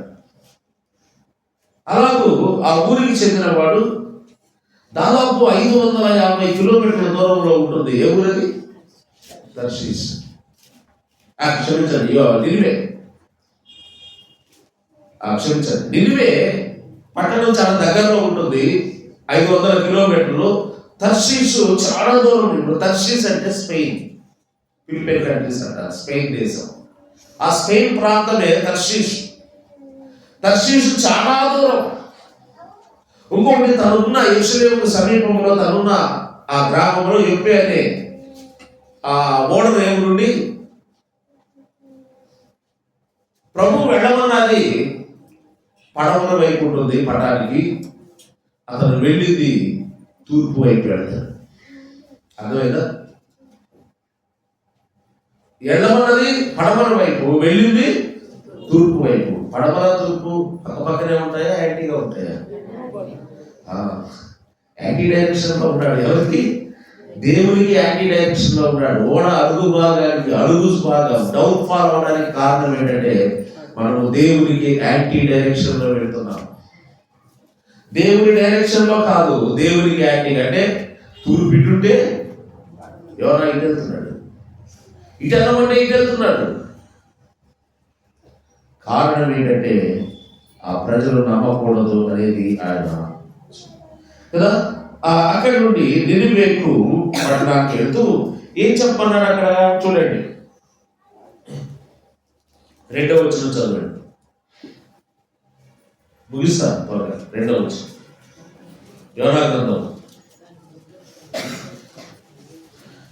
అలాగూ ఆ ఊరికి చెందిన వాడు దాదాపు 550 కిలోమీటర్ల దూరంలో ఉంటుంది. ఏ ఊరది? తర్షీష్. క్షమించండి, నినివే. నినివే పట్టణం చాలా దగ్గరలో ఉంటుంది, 500 కిలోమీటర్లు. తర్షీషు చాలా దూరం. ఇప్పుడు తర్షీష్ అంటే స్పెయిన్, ఫిలిప్పైన్ కంట్రీస్ అంట, స్పెయిన్ దేశం. ఆ స్పెయిన్ ప్రాంతమే తర్షీష్. తర్షీషు చాలా దూరం. ఇంకొకటి, తనున్న యెరూషలేముకు సమీపంలో తనున్న ఆ గ్రామంలో యొప్పే అనే ఆ ఓడరేవు నుండి ప్రభు వెళ్ళమన్నది పడమర వైపు ఉంటుంది పటానికి. అతను వెళ్ళింది తూర్పు వైపు వెళ్తాడు. అర్థమైందా? వెళ్ళమన్నది పడమర వైపు, వెళ్ళింది తూర్పు వైపు. పడమర తూర్పు పక్కపక్కనే ఉంటాయా, యాంటీగా ఉంటాయా? యాంటీ డైరెక్షన్ లో ఉంటాడు. ఎవరికి? దేవునికి యాంటీ డైరెక్షన్ లో ఉన్నాడు. ఓడ అడుగు భాగం డౌన్ ఫాల్ అవడానికి కారణం ఏంటంటే మనము దేవునికి యాంటీ డైరెక్షన్ లో వెళ్తున్నాం. దేవుని డైరెక్షన్ లో కాదు, దేవునికి యాంటీ. అంటే తూర్పు ఇటుంటే యోనా ఇటు వెళ్తున్నాడు, ఇటు అన్నమంటే ఇటు వెళ్తున్నాడు. కారణం ఏంటంటే ఆ ప్రజలు నమ్మకూడదు అనేది ఆయన కదా. అక్కడి నుండి నినివేకు పట్టణానికి వెళ్తూ ఏం చెప్పన్నాడు అక్కడ చూడండి. 2వ వచనం చదవండి, ముగిస్తాను త్వరగా. 2వ వచనం యోనా గ్రంథం.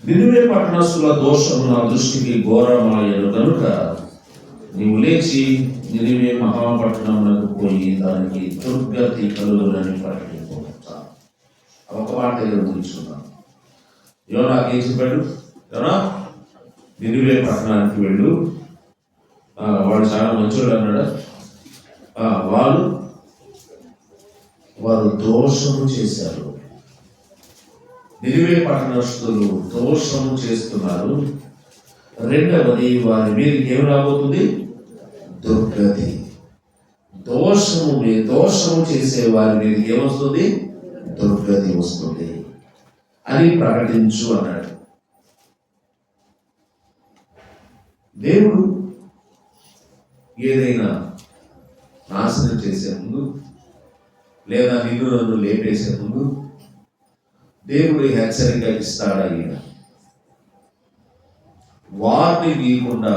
నినివే పట్టణస్థుల దోషము నా దృష్టికి ఘోరమాయను కనుక నీవు లేచి నినివే మహాపట్టణమునకు పోయి దానికి దుర్గతి కలుగునని ప్రకటించా. ఒక మాట ముగించుకున్నాను. యోనాకి ఏం చెప్పాడు? యోనా నినివే పట్టణానికి వెళ్ళు, వాడు చాలా మంచోడు అన్నాడు. వారు దోషము చేశారు. నినివే పట్టణస్థులు దోషము చేస్తున్నారు. 2వది, వారి మీదకి ఏం రాబోతుంది? దుర్గతి. దోషము చేసే వారి మీదకి ఏమొస్తుంది? దుర్గతి వస్తుంది అని ప్రకటించు అన్నాడు. దేవుడు ఏదైనా నాశనం చేసే ముందు లేదా నిన్ను నన్ను లేపేసే ముందు దేవుడు హెచ్చరిక ఇస్తాడు. ఆయన వారిని వీయకుండా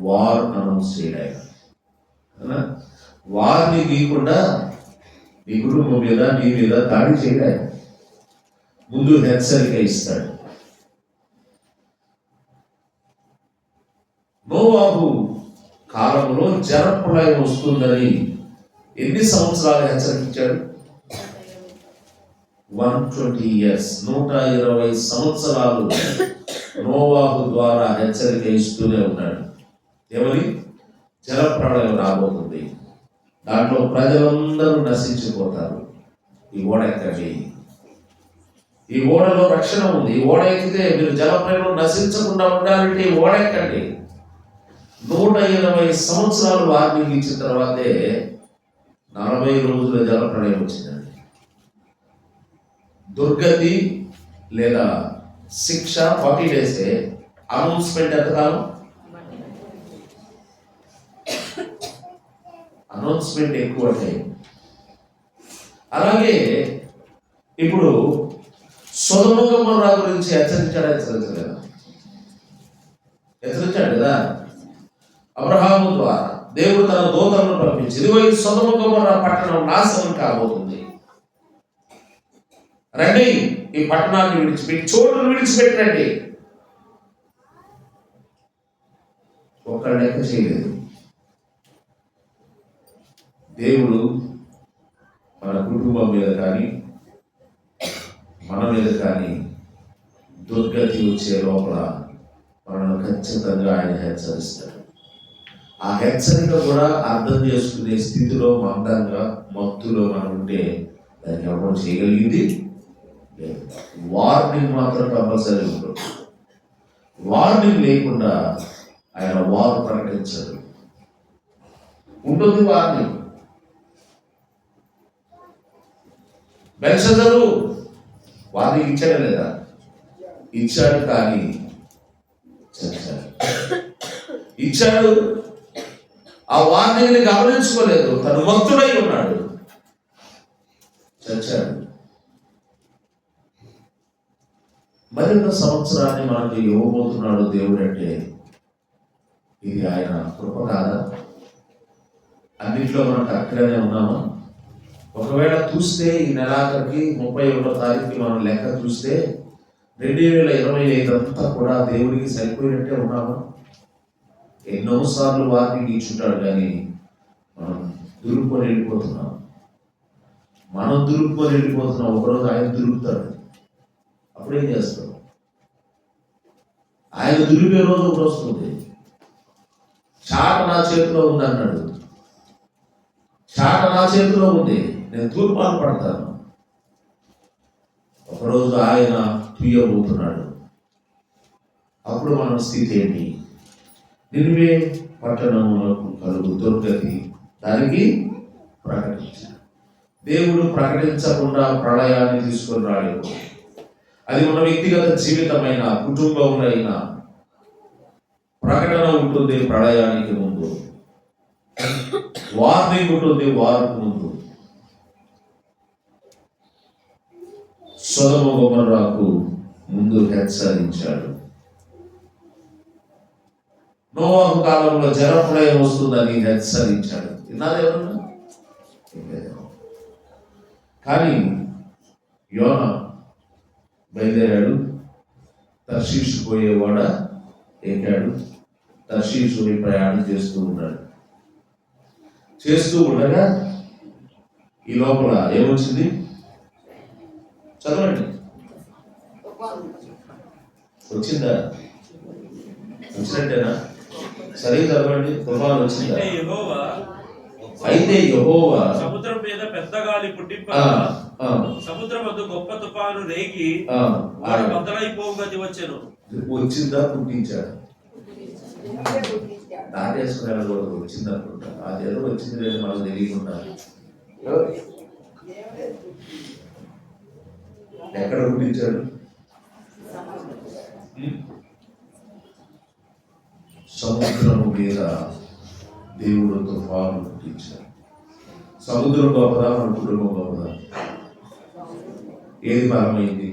వారు అనౌన్స్ చేయడం, వారిని వీయకుండా నీ కుటుంబం మీద నీ మీద దాడి చేయడం, ముందు హెచ్చరిక ఇస్తాడు. నోవాహు కాలంలో జలప్రళయం వస్తుందని ఎన్ని సంవత్సరాలు హెచ్చరించాడు? 120 years, 120 సంవత్సరాలు నోవాహు ద్వారా హెచ్చరిక ఇస్తూనే ఉన్నాడు. ఏమని? జలప్రళయం రాబోతుంది, దాంట్లో ప్రజలందరూ నశించిపోతారు, ఈ ఓడ ఎక్కండి, ఈ ఓడలో రక్షణ ఉంది, ఈ ఓడ ఎక్కితే మీరు జలప్రళయంలో నశించకుండా ఉండాలంటే ఈ ఓడ ఎక్కండి. 120 సంవత్సరాలు వార్నింగ్ ఇచ్చిన తర్వాతే 40 రోజుల జలప్రళయం వచ్చిందండి. దుర్గతి లేదా శిక్ష 40 days, అనౌన్స్మెంట్ ఎంతకాలం? అనౌన్స్మెంట్ ఎక్కువ టైం. అలాగే ఇప్పుడు సొదొమ గొమొర్రా గురించి హెచ్చరించలేదా? హెచ్చరించాడు కదా. అబ్రహాము ద్వారా దేవుడు తన దూతలను పంపించి, ఇదిగో ఈ సొదొమ గొమొర్రా పట్టణం నాశనం కాబోతుంది, రండి ఈ పట్టణాన్ని విడిచిపెట్టి చోటును విడిచిపెట్టండి. ఒక్కడు లెక్క చేయలేదు. దేవుడు మన కుటుంబం మీద కానీ మన మీద కానీ దుర్గతి వచ్చే లోపల మనల్ని ఖచ్చితంగా ఆయన హెచ్చరిస్తాడు. ఆ హెచ్చరిక కూడా అర్థం చేసుకునే స్థితిలో మందంగా మత్తులో మనం ఉంటే దానికి ఎవరు చేయగలిగింది? వార్నింగ్ మాత్రం కంపల్సరీ ఉంటుంది. వార్నింగ్ లేకుండా ఆయన వారు ప్రకటించడు. ఉంటుంది వార్నింగ్. బెల్షస్సరు వార్నింగ్ ఇచ్చాడా లేదా? ఇచ్చాడు, కానీ ఇచ్చాడు, ఆ వార్నింగ్ని గమనించుకోలేదు, తను మత్తుడై ఉన్నాడు, చచ్చాడు. మరొక సంవత్సరాన్ని మనకు ఇవ్వబోతున్నాడు దేవుడు అంటే ఇది ఆయన కృప కాదా? అన్నింటిలో మనం కరెక్ట్గానే ఉన్నామా? ఒకవేళ చూస్తే ఈ నెలాఖరికి 31వ తారీఖుకి మనం లెక్క చూస్తే 2025 అంతా కూడా దేవుడికి సరిపోయినట్టే ఉన్నామా? ఎన్నోసార్లు వారిని ఇచ్చుంటాడు, కానీ మనం దురుక్కొని వెళ్ళిపోతున్నాం. ఒకరోజు ఆయన దురుకుతాడు, అప్పుడేం చేస్తాం? ఆయన దురిపే రోజు ఒకటి వస్తుంది. చాట నా చేతిలో ఉంది అన్నాడు. చాట నా చేతిలో ఉంది, నేను తూర్పాలు పడతాను. ఒకరోజు ఆయన తీయబోతున్నాడు. అప్పుడు మన స్థితి ఏంటి? నినివే పట్టణములకు కలుగు దుర్గతి, దానికి ప్రకటించాడు. దేవుడు ప్రకటించకుండా ప్రళయాన్ని తీసుకొని రాలేదు. అది మన వ్యక్తిగత జీవితమైన కుటుంబంలో ప్రకటన ఉంటుంది. ప్రళయానికి ముందు వార్నింగ్ ఉంటుంది. వారికి ముందు సొదొమ గొమొర్రాకు ముందు హెచ్చరించాడు. నోవాహు కాలంలో జలప్రళయం వస్తుందని హెచ్చరించాడు. విన్నారు ఎవరన్నా? కానీ యోనా బయలుదేరాడు, తర్షీషు పోయేవాడ ఎక్కాడు, తర్షీషు ప్రయాణం చేస్తూ ఉన్నాడు. చేస్తూ ఉండగా ఈ లోపల ఏమొచ్చింది చదవండి. వచ్చిందా? వచ్చినట్టేనా? సరే చదవండి. తుఫాను వచ్చిందా? అయితే యెహోవా సముద్రం మీద పెద్ద గాలి పుట్టింప సముద్రం వద్ద గొప్ప తుఫాను రేగి బద్దలైపోవు గది వచ్చెను. వచ్చిందా? పుట్టించాడు. నాటేశ్వరాలు వచ్చింది అనుకుంటా. అదేదో వచ్చింది లేదు మనకు తెలియకుండా. ఎక్కడ పుట్టించాడు? సముద్రం మీద దేవుడు తుఫాను పుట్టించాడు. సముద్రం గొప్పదా, మన కుటుంబం గొప్పదా? ఏది బలమైంది?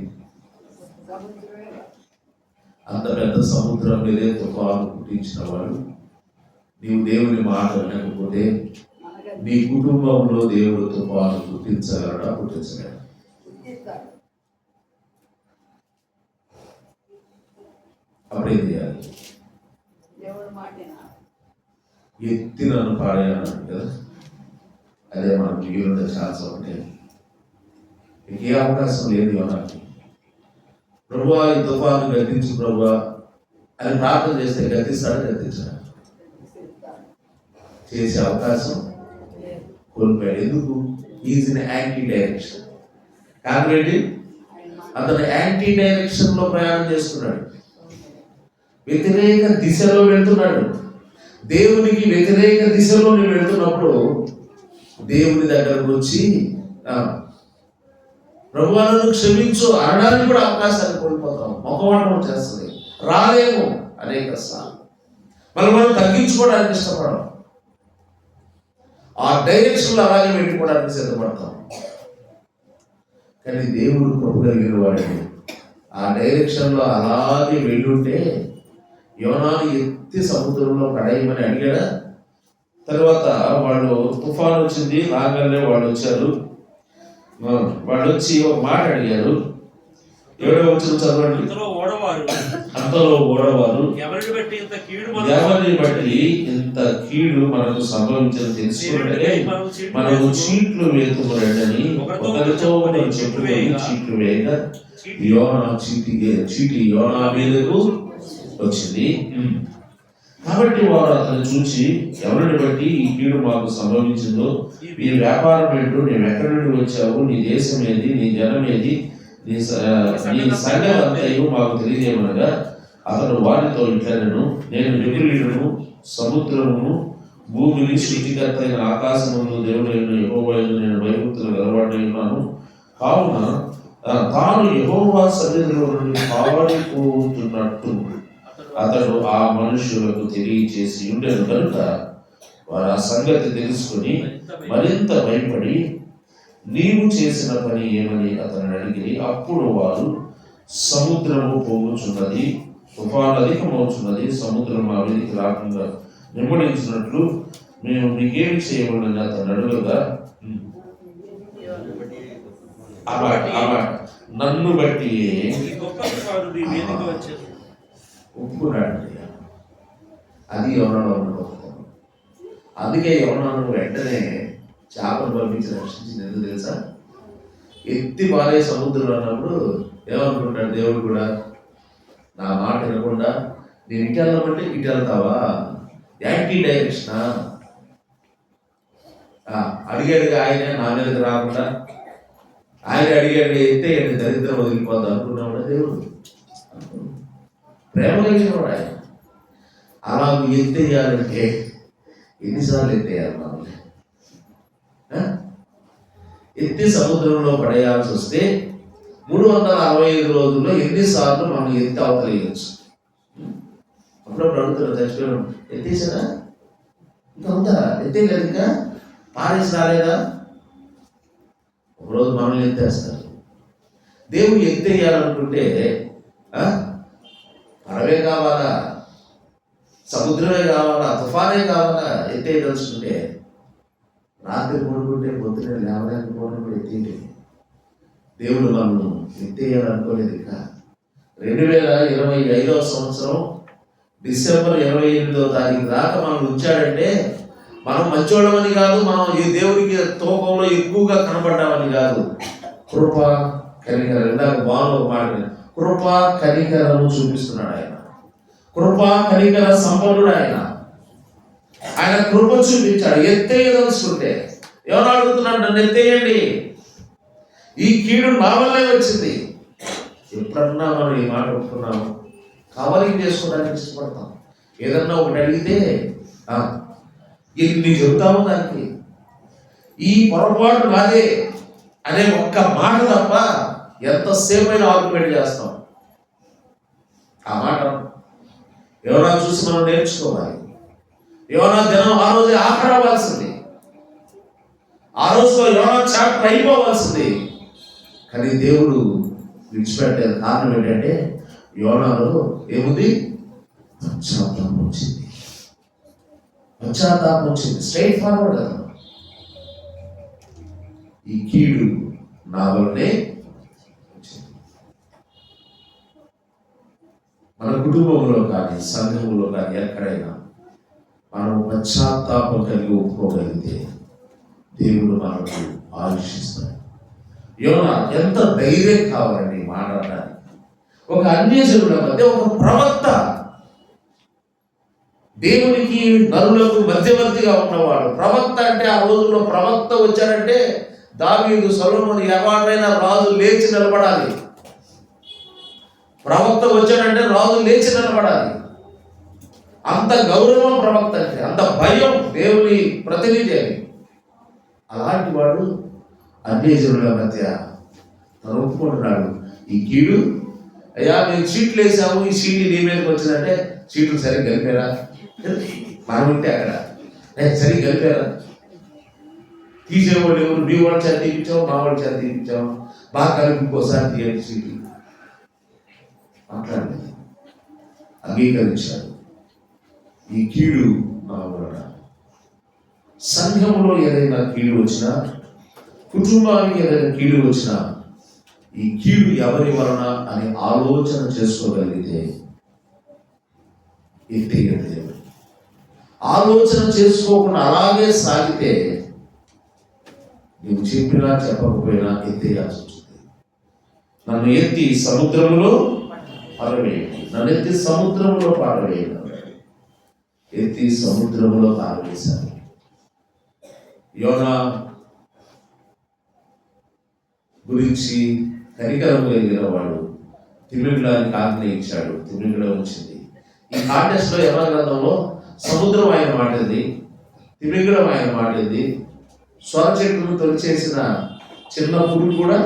అంత పెద్ద సముద్రం మీదే తుఫాను పుట్టించిన వాడు నీవు దేవుని మాట వినకపోతే నీ కుటుంబంలో దేవుడు తుఫాను పుట్టించగలడా? పుట్టించగలడా? అప్పుడేం చేయాలి? ఎత్తి నన్ను పాడేయాలి కదా. అదే మనం మిగిలిన ఛాన్స్ ఒకటే. ఏ అవకాశం లేదు యోనాకి. ప్రభువా ఈ తుఫాను గద్దించు ప్రభువా అని ప్రార్థన చేస్తే గద్దిస్తాడు, గద్దించాడు. చేసే అవకాశం కోల్పోయాడు. ఎందుకు? Is in anti direction. కాబట్టి అతను యాంటీ డైరెక్షన్ లో ప్రయాణం చేస్తున్నాడు, వ్యతిరేక దిశలో వెళ్తున్నాడు. దేవునికి వ్యతిరేక దిశలో నువ్వు వెళ్తున్నప్పుడు దేవుని దగ్గరకు వచ్చి ప్రభువును క్షమించు అనడానికి కూడా అవకాశాన్ని కోల్పోతాం. మొక్కవాటం చేస్తుంది, రాలేము అనేక సార్లు. మనం తగ్గించుకోవడానికి ఇష్టపడం, ఆ డైరెక్షన్లో అలాగే వెళ్ళిపోవడానికి సిద్ధపడతాం. కానీ దేవుడు కృప కలిగిన వాడిని ఆ డైరెక్షన్లో అలాగే వెళ్ళుంటే యోనాను ఎత్తి సముద్రంలో పడేయమని అడిగాడా? తర్వాత వాళ్ళు తుఫాను వచ్చింది, రాగానే వాళ్ళు వచ్చారు. వాళ్ళు వచ్చి ఒక మాట అడిగారు. 7వ వచనం చదవండి. అంతలో ఓడవారు ఎవరిని బట్టి ఇంత కీడు మనకు సంభవించని తెలుసుకుంటే మనము చీట్లు వేతుమని ఒకరితో చెప్పుకొని చీట్లు వేయగా చీటి యోనా మీదకు వచ్చింది. కాబట్టి వారు అతను చూసి ఎవరిని బట్టి ఈ కీడు మాకు సంభవించిందో, నీ వ్యాపారం ఏంటో, నువ్వు ఎక్కడి నుండి వచ్చావు, నీ దేశం ఏది, నీ జనం ఏది, నీ సంఘం అంతయు మాకు తెలియజేయమనగా అతను వారితో ఇట్లనెను, నేను విపులుడును, సముద్రమును భూమిని సృష్టికర్త అయిన ఆకాశమును దేవుడైన యెహోవాను నేను భయభక్తులు గలవాడై ఉన్నాను. కావున తాను యెహోవా సన్నిధిలో నుండి పారిపోతున్నట్టు అతడు ఆ మనుషులకు తెలియచేసి ఉండేది కనుక వారు ఆ సంగతి తెలుసుకుని మరింత భయపడి నీవు చేసిన పని ఏమని అతను అడిగి, అప్పుడు వారు సముద్రము పొంగుచున్నది, తుఫాను అధికమవుతున్నది, సముద్రం మా మీదికి రాకుండా నిమ్మడించినట్లు మేము నీకేమి చేయమని అతను అడుగగా నన్ను బట్టి ఒప్పుకున్నాడు. అది యోనాలో ఉన్న. అందుకే యోనాను వెంటనే చేపలు పంపించి రక్షించింది. ఎందుకు తెలుసా? ఎత్తి పారే సముద్రం అన్నప్పుడు ఏమనుకుంటాడు దేవుడు కూడా, నా మాట వినకుండా నేను ఇటు వెళ్ళమంటే ఇటు వెళ్తావా? యాంటీ డైరెక్షనా? అడిగాడుగా ఆయన నా మీదకి రాకుండా, ఆయన అడిగాడు ఎత్తే దరిద్రం వదిలిపోద్దాం అనుకున్నాడు దేవుడు. ప్రేమ కలిగినవాడు ఆయన. అలా ఎత్తేయాలంటే ఎన్నిసార్లు ఎత్తేయాలి మనల్ని? ఎత్తి సముద్రంలో పడేయాల్సి వస్తే 365 రోజుల్లో ఎన్నిసార్లు మనం ఎత్తి అవతలేయచ్చు? అప్పుడప్పుడు అడుగుతారు, చచ్చిపోయాడు ఎత్తేసారా, ఇంకా ఉందా, ఎత్తేయలేదు, ఇంకా పారేసి రాలేదా? ఒకరోజు మనల్ని ఎత్తేస్తారు. దేవుడు ఎత్తేయాలనుకుంటే పడవే కావాలా? సముద్రమే కావాలా, తుఫానే కావాలా ఎత్తేయదలుచుకుంటే రాత్రి పడుకుంటే పొద్దునే లేవలేకపోవడం కూడా ఎత్తేయండి. దేవుడు నన్ను ఎత్తేయాలనుకోలేదు. ఇంకా 2025 సంవత్సరం డిసెంబర్ 28వ తారీఖు దాకా మనం ఉంచాడంటే మనం మంచోళ్ళమని కాదు, మనం ఈ దేవుడికి తూకంలో ఎక్కువగా కనబడ్డామని కాదు. కృప కనికరం, ఇందాక బాగా మాట, కృప కనికరము చూపిస్తున్నాడు ఆయన. కృప కనికర సంపన్నుడు ఆయన. ఆయన కృప చూపించాడు. ఎత్తేయదలుచుకుంటే ఎవరు అడుగుతున్నాడు? నన్ను ఎత్తేయండి, ఈ కీడు నా వల్లే వచ్చింది. ఎప్పుడన్నా మనం ఈ మాట ఒప్పుకున్నాము, కవరింగ్ చేసుకోవడానికి ఇష్టపడతాం. ఏదన్నా ఒకటి అడిగితే ఎన్ని చెబుతాము దానికి, ఈ పొరపాటు నాదే అనే ఒక్క మాట తప్ప ఎంతసేపు అయినా ఆర్గ్యుమెంట్ చేస్తాం. ఆ మాట ఎవరైనా చూసి మనం నేర్చుకోవాలి. ఎవరైనా దినం ఆ రోజే ఆఖరి అవ్వాల్సింది, ఆ రోజులో ఎవరైనా చాప్టర్ అయిపోవాల్సింది. కానీ దేవుడు విడిచిపెట్టేది కారణం ఏంటంటే యోనాలో ఏముంది? పశ్చాత్తాపం వచ్చింది. పశ్చాత్తాపం వచ్చింది. స్ట్రైట్ ఫార్వర్డ్ కదా. ఈ కీడు నా వల్లనే వచ్చింది. మన కుటుంబంలో కానీ సంఘంలో కానీ ఎక్కడైనా మనం పశ్చాత్తాపం కలిగి ఒప్పుకోగలిగితే దేవుడు మనకు ఆశిస్తాడు. యోనా ఎంత ధైర్యం కావాలండి మాట్లాడడానికి. ఒక అన్యజనుల మధ్య ఒక ప్రవక్త, దేవునికి నరులకు మధ్యవర్తిగా ఉన్నవాడు ప్రవక్త. అంటే ఆ రోజుల్లో ప్రవక్త వచ్చాడంటే దావీదు, సొలొమోను, ఎవరైనా రాజు లేచి నిలబడాలి. ప్రవక్త వచ్చాడంటే రాజు లేచి నిలబడాలి. అంత గౌరవం ప్రవక్త అంటే, అంత భయం దేవుని ప్రతినిధి అని. అలాంటి వాడు అన్యజనుల మధ్య తను ఒప్పుకుంటున్నాడు. ఈ కీడు, అయ్యా మేము చీట్లు వేసాము, ఈ సీట్లు నీ మీదకి వచ్చిందంటే చీట్లు సరిగ్గా కలిపారా? మనం ఉంటే అక్కడ సరిగ్గా కలిపారా? తీసేవాళ్ళు ఎవరు? నీ వాళ్ళ చేత తీపించావు, మా వాళ్ళ చేత తీపించావు, బాగా కలిపి ఇంకోసారి తీయండి సీట్లు మాట్లాడలేదు. అంగీకరించాడు. ఈ కీడు నా వలన. సంఘంలో ఏదైనా కీడు వచ్చినా, కుటుంబానికి ఏదైనా కీడు వచ్చినా, ఈ కీడు ఎవరి వలన అని ఆలోచన చేసుకోగలిగితే ఎత్తేయండి. ఆలోచన చేసుకోకుండా అలాగే సాగితే నీవు చెప్పినా చెప్పకపోయినా ఎత్తేయాల్సి వస్తుంది. నన్ను ఎత్తి సముద్రంలో పారవేయండి, నన్ను ఎత్తి సముద్రంలో పారవేయండి. ఎత్తి సముద్రంలో పారవేశారు. యోనా గురించి కనికరం కలిగిన వాడు తిమింగలానికి ఆజ్ఞ ఇచ్చాడు. తిమింగలం వచ్చింది. ఈ కాంటెస్ట్ లో యెహోవా గ్రంథంలో సముద్రం ఆయన మాటింది, తిమింగలం ఆయన మాటింది, స్వర చెట్టును తొలిచేసిన చిన్న పురుగు కూడా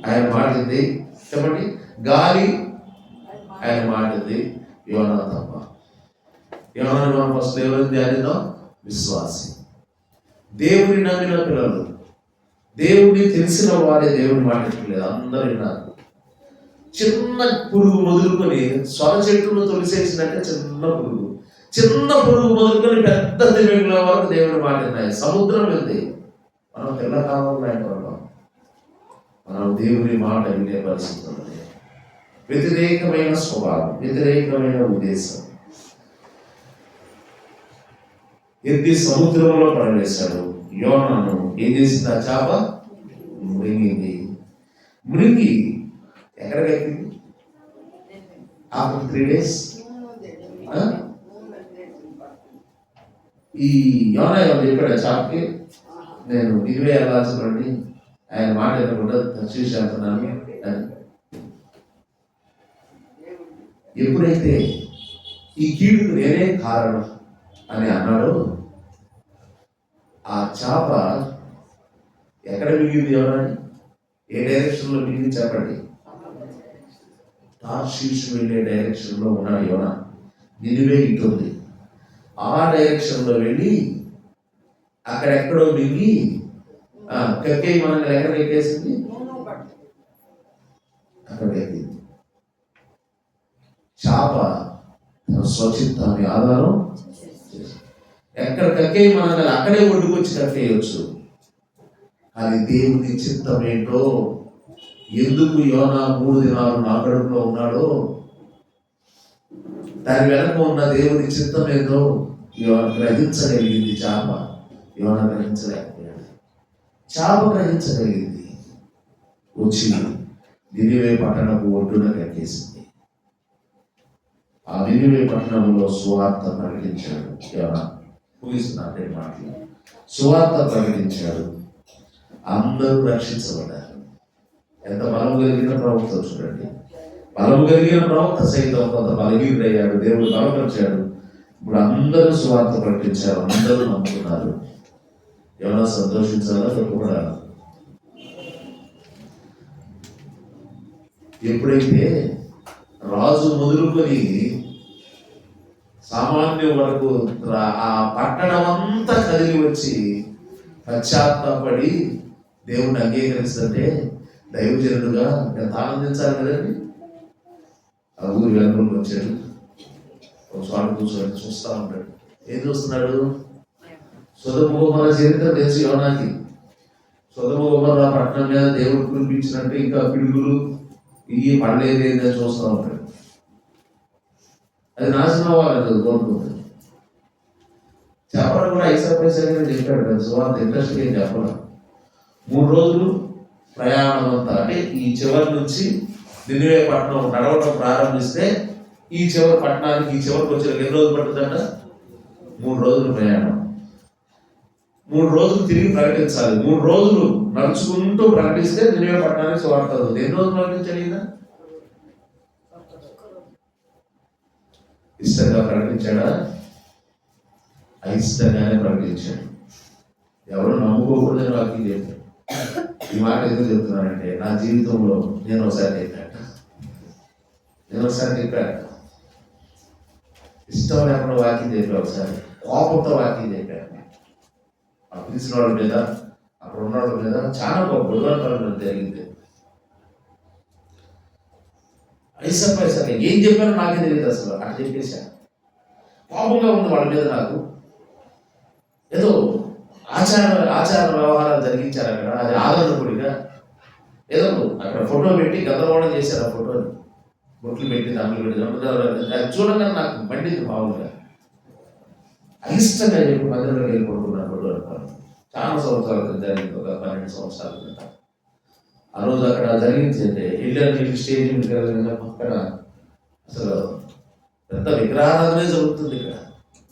ఆయన మాటింది. చెప్పండి, గాలి ఆయన మాటింది. యోనా తప్ప. యోనాని మనం ఫస్ట్ ఎవరిని ధ్యానిద్దాం? విశ్వాసి. దేవుని నమ్మిన పిల్లలు, దేవుడిని తెలిసిన వారే దేవుని మాట్లాడలేదు. అందరూ విన్నారు. చిన్న పురుగు మొదలుకొని స్వర చెట్టును తొలిసేసినట్టే చిన్న పురుగు మొదలుకొని పెద్ద తిమింగలం వరకు దేవుని మాట విన్నాయి. సముద్రం ఉంది. మనం తెల్లకాలంలో ఉన్నాం. మనం దేవుని మాట వినే పరిస్థితులు. వ్యతిరేకమైన స్వభావం, వ్యతిరేకమైన ఉద్దేశం. ఎత్తి సముద్రంలో పడవేశాడు. యోనాను ఏం చేసింది? ఆ చేప మృంగింది. మృంగి ఎక్కడికి ఎక్కింది? ఆఫ్టర్ 3 days ఈ యోనా ఎవరు చెప్పాడు చేపకి, నేను నినివే వెళ్ళాల్సినండి, ఆయన మాట వినకుండా తర్షీషు వెళ్తున్నాను అని. ఎప్పుడైతే ఈ కీడుకు నేనే కారణం అని అన్నాడు, ఆ చేప ఎక్కడ మిగిలింది? యోనాని ఏ డైరెక్షన్లో మిగిలింది చెప్పండి? తార్షీషు వెళ్ళే డైరెక్షన్లో ఉన్నాడు యోనా. నినివే ఇటుంది. ఆ డైరెక్షన్లో వెళ్ళి అక్కడెక్కడో మిగిలి కక్కే మనల్ని ఎక్కడ ఎక్కేసింది? అక్కడ ఎక్కింది. చేప తన స్వచిత్తాన్ని ఆధారం ఎక్కడ కక్కేయమనగా అక్కడే ఒడ్డుకొచ్చి కక్కేయచ్చు. కానీ దేవుని చిత్తం ఏంటో, ఎందుకు యోనా 3 దినాలు నా కడుపులో ఉన్నాడో, దాని వెనక ఉన్న దేవుని చిత్తం ఏందో గ్రహించగలిగింది చేప. యోనా గ్రహించలేకపోయాడు. చేప గ్రహించగలిగింది. వచ్చి నినివే పట్టణపు ఒడ్డున కక్కేసింది. ఆ నినివే పట్టణంలో సువార్త ప్రకటించాడు. యోనా ముగిస్తున్నట్టే మాటలు. సువార్త ప్రకటించాడు. అందరూ రక్షించబడ్డారు. ఎంత బలము కలిగిన ప్రవక్త చూడండి. బలము కలిగిన ప్రవక్త సైతం కొంత బలహీనుడయ్యాడు. దేవుడు బలపరిచాడు. ఇప్పుడు అందరూ సువార్త ప్రకటించారు. అందరూ నమ్ముతున్నారు. ఏమైనా సంతోషించాలా దుఃఖపడాలా? ఎప్పుడైతే రాజు మొదలుకొని సామాన్యం వరకు ఆ పట్టణం అంతా కదిలి వచ్చి పశ్చాత్తాపడి దేవుణ్ణి అంగీకరిస్తుంటే దైవజనుడుగా ఎంత ఆనందించాలి కదండి. ఆ ఊరి వెనుకలకు వచ్చాడు. ఒక చోట కూర్చొని చూస్తా ఉంటాడు. ఏం చూస్తున్నాడు? సొదొమ గొమొర్రా చరిత్ర తెలుసు యోనాకి. సొదొమ గొమొర్రా పట్టణం మీద దేవుడు కురిపించినట్టు ఇంకా పిడుగులు ఇవి పడలేదేందని చూస్తూ ఉంటాడు. అది నాశనం అవ్వాలని కోరుకుంటుంది. చెప్పడం కూడా ఐసర్ప్రైజ్గా చెప్పాడు. సువార్త ఇంట్రెస్ట్గా ఏం చెప్పడం. 3 రోజులు ప్రయాణం అంతా, అంటే ఈ చివరి నుంచి నినివే పట్టణం నడవడం ప్రారంభిస్తే ఈ చివరి పట్టణానికి ఈ చివరికి వచ్చే ఎన్ని రోజులు పడుతుందంట? 3 రోజులు ప్రయాణం. 3 రోజులు తిరిగి ప్రకటించాలి. 3 రోజులు నడుచుకుంటూ ప్రకటిస్తే నినివే పట్టణానికి సువార్త అవుతుంది. ఎన్ని రోజులు ప్రకటించాలి? ఇష్టంగా ప్రకటించాడా? అయిష్టంగానే ప్రకటించాడు. ఎవరు నమ్ముకోకూడదని వాక్యం చెప్పాడు. ఈ మాట ఎందుకు చెప్తున్నానంటే, నా జీవితంలో నేను ఒకసారి చెప్పాను. ఇష్టం లేకుండా వాక్యం చెప్పాను. ఒకసారి కోపంతో వాక్యం చెప్పాను. ఆ పిలిచిన వాళ్ళ మీద, అక్కడ ఉన్న వాళ్ళ మీద చాలా గొడవలు జరిగింది. ఐసర్ప్రైజ్ ఏం చెప్పానో నాకే తెలియదు అసలు. అట్లా చెప్పేశా. కోపంగా ఉంది వాళ్ళ మీద. నాకు ఏదో ఆచార వ్యవహారాలు జరిగించారు అక్కడ. అది ఆదరణకుడిగా ఏదో అక్కడ ఫోటో పెట్టి గందరగోళం చేశారు. ఆ ఫోటోని బొట్లు పెట్టి దాంట్లో పెట్టి అది చూడగానే నాకు పండింది మామూలుగా. అయిష్టంగా చెప్పి మందిరంలోకి వెళ్ళి కొడుకున్నాను. ఫోటో చాలా సంవత్సరాల క్రితం జరిగింది. ఒక 12 సంవత్సరాల క్రితం. ఆ రోజు అక్కడ జరిగింది అంటే వెళ్ళి స్టేజ్ మీద అక్కడ అసలు పెద్ద విగ్రహారాధనే జరుగుతుంది. ఇక్కడ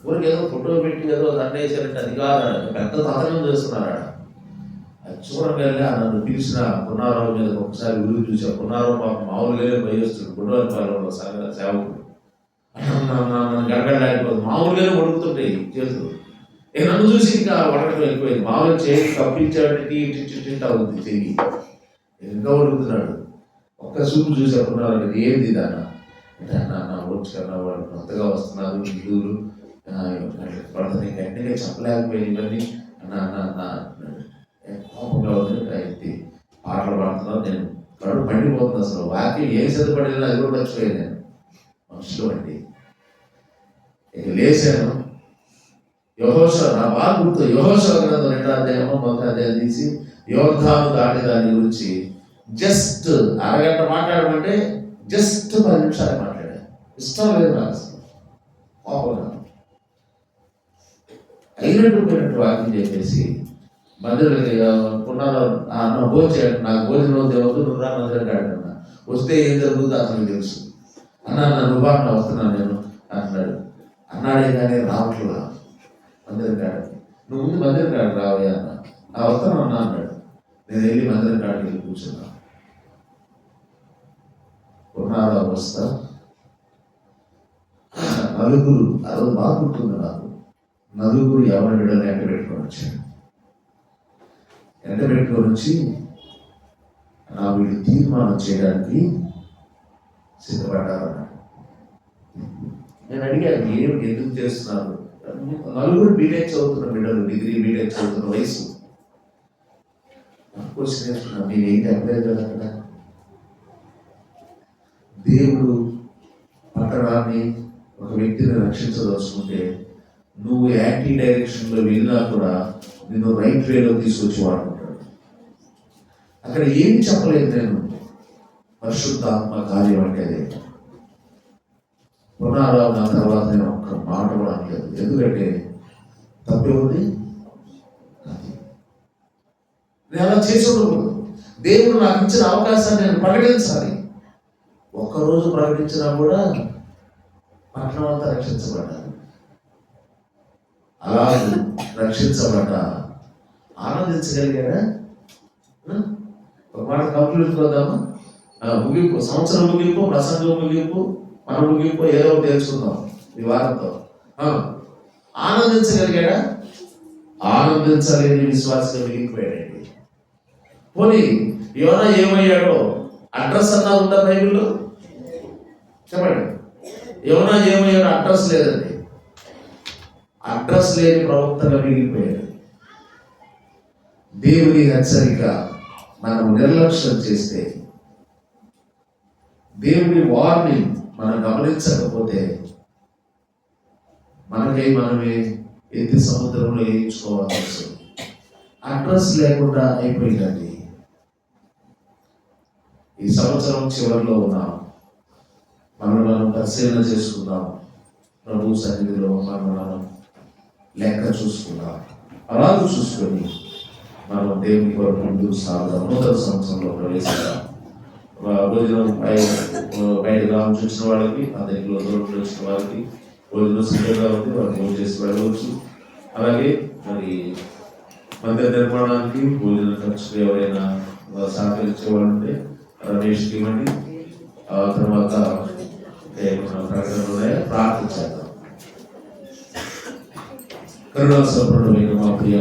ఊరికి ఏదో ఫోటో పెట్టి ఏదో దండ వేసారంటే అది కాదు, పెద్ద తతనం చేస్తున్నారు. అది చూడగలిగా నన్ను పిలిచిన పున్నారావు మీద ఒకసారి ఊరికి చూసా. పున్నారావు మామూలుగానే భయస్తుడు. గుడ్డవలపాలెంలో సేవకుడు. నన్ను గడగడలేకపోతుంది. మామూలుగానే వణుకుతుంటాయి చేతులు. నన్ను చూసి ఇంకా వడకటం ఎక్కువైంది. మామూలుగా చేయి కప్పించాడంటే టిట్ అవుతుంది చెయ్యి. ఇంకా వణుకుతున్నాడు. ఒక్క చూపు చూసి పున్నారావు ఏంది దాన్న అంటే అన్న వచ్చి కన్నా వాళ్ళు కొత్తగా వస్తున్నారు హిందువులు పడుతుంది గట్టిగా చెప్పలేకపోయింది. ఇవన్నీ అన్న కోపంగా ఉంది. పాటలు పాడుతున్నావు. నేను కడుపు పండిపోతుంది. అసలు వాక్యం ఏం సిద్ధపడేది అది కూడా మర్చిపోయాను. నేను మనుషులు అండి. ఇక లేచాను. యెహోషువ నా బాగా గుర్తు. యెహోషువ గ్రంథం 2వ అధ్యాయం 1వ అధ్యాయం తీసి యోర్దాను దాటి దాని గురించి జస్ట్ అరగంట మాట్లాడమంటే జస్ట్ 10 నిమిషాలు మాట్లాడా. ఇష్టం లేదు నాకు అసలు. కోపంగా అయినట్టు వాక్యం చెప్పేసి మందిరాలకి పునరాలు భోజనం నాకు భోజనం దేవుడు నువ్వు రా మందిరం కాడన్నా వస్తే ఏం జరుగుతుందో అతనికి తెలుసు. అన్నా నువ్వు బాగా వస్తున్నాను నేను అంటున్నాడు. అన్నాడే కానీ రావట్లా మందిరం కాడకి. నువ్వు ముందు మందిరం కాడికి రావయ్యా అన్న. వస్తాను అన్నా అన్నాడు. నేను వెళ్ళి మందిరం కాడికి వెళ్ళి కూర్చున్నా. పునరాలు వస్తా నలుగురు ఆ రోజు బాగా గుర్తుంది నాకు. నలుగురు ఎవరి బిడ్డలు ఎంట పెట్టుకొని వచ్చాడు. ఎంట పెట్టుకొని వచ్చి నా వీళ్ళు తీర్మానం చేయడానికి సిద్ధపడ్డారన్నాడు. నేను అడిగాను ఎందుకు చేస్తున్నారు? నలుగురు బీటెక్ చదువుతున్న బిడ్డలు, డిగ్రీ బీటెక్ చదువుతున్న వయసు. క్వశ్చన్ వేసుకున్నాను, నేనేంటి అప్లైజ్ కదా. దేవుడు పట్టణాన్ని ఒక వ్యక్తిని రక్షించదలుచుకుంటే నువ్వు యాంటీ డైరెక్షన్లో వెళ్ళినా కూడా నిన్ను రైట్ వేలో తీసుకొచ్చి వాడుకుంటాడు. అక్కడ ఏమి చెప్పలేదు నేను, పరిశుద్ధాత్మ కార్యం అంటే అదే. పునరావరణ తర్వాత నేను ఒక్క మాట కూడా అనలేదు. ఎందుకంటే తప్పే ఉంది, నేను అలా చేసి ఉండకూడదు. దేవుడు నాకు ఇచ్చిన అవకాశాన్ని నేను ప్రకటించాలి. ఒక్కరోజు ప్రకటించినా కూడా పట్టణం అంతా రక్షించబడ్డాను. అలా రక్షించబడ్డ ఆనందించగలిగారా? ఒక మాట కంప్లీట్ చేద్దామా? ముగింపు, సంవత్సరం ముగింపు, ప్రసంగం ముగింపు, మన ముగింపు ఏదో తెలుసుకుందాం ఈ వారంతో. ఆనందించగలిగాడా? ఆనందించలేని విశ్వాసంగా మిగిలిపోయాడండి. పోనీ యోనా ఏమయ్యాడో అడ్రస్ అన్నా ఉందా బైబిల్లో? చెప్పండి. యోనా ఏమయ్యాడో అడ్రస్ లేదండి. అడ్రస్ లేని ప్రవక్తగా మిగిలిపోయాడు. దేవుని హెచ్చరిక మనం నిర్లక్ష్యం చేస్తే, దేవుని వార్నింగ్ మనం గమనించకపోతే మనకై మనమే ఎత్తి సముద్రంలో వేయించుకోవాల్సి అడ్రస్ లేకుండా అయిపోయిందండి. ఈ సంవత్సరం చివరిలో ఉన్నాం. మనం పరిశీలన చేసుకుందాం. ప్రభు సన్నిధిలో మనం లెక్క చూసుకుందాం. అలా చూసుకొని మనం దేవుని కొరకు ముందుకు సాగుదాం. నూతన సంవత్సరంలో ప్రవేశిద్దాం. భోజనం బయట గ్రామం చూసిన వాళ్ళకి, ఆ దగ్గరలో దూరం వచ్చిన వాళ్ళకి భోజనం సిద్ధంగా ఉంది, వాళ్ళు భోజనం చేసి వెళ్ళవచ్చు. అలాగే మరి మందిర నిర్మాణానికి భోజన ఖర్చులు ఎవరైనా సహకరించే వాళ్ళు ఉంటే రమేష్కి ఇవ్వండి. ఆ తర్వాత ప్రకటనలు ఉన్నాయా ప్రార్థన చేద్దాం. కరుణాసంపన్నుడైన మా ప్రియ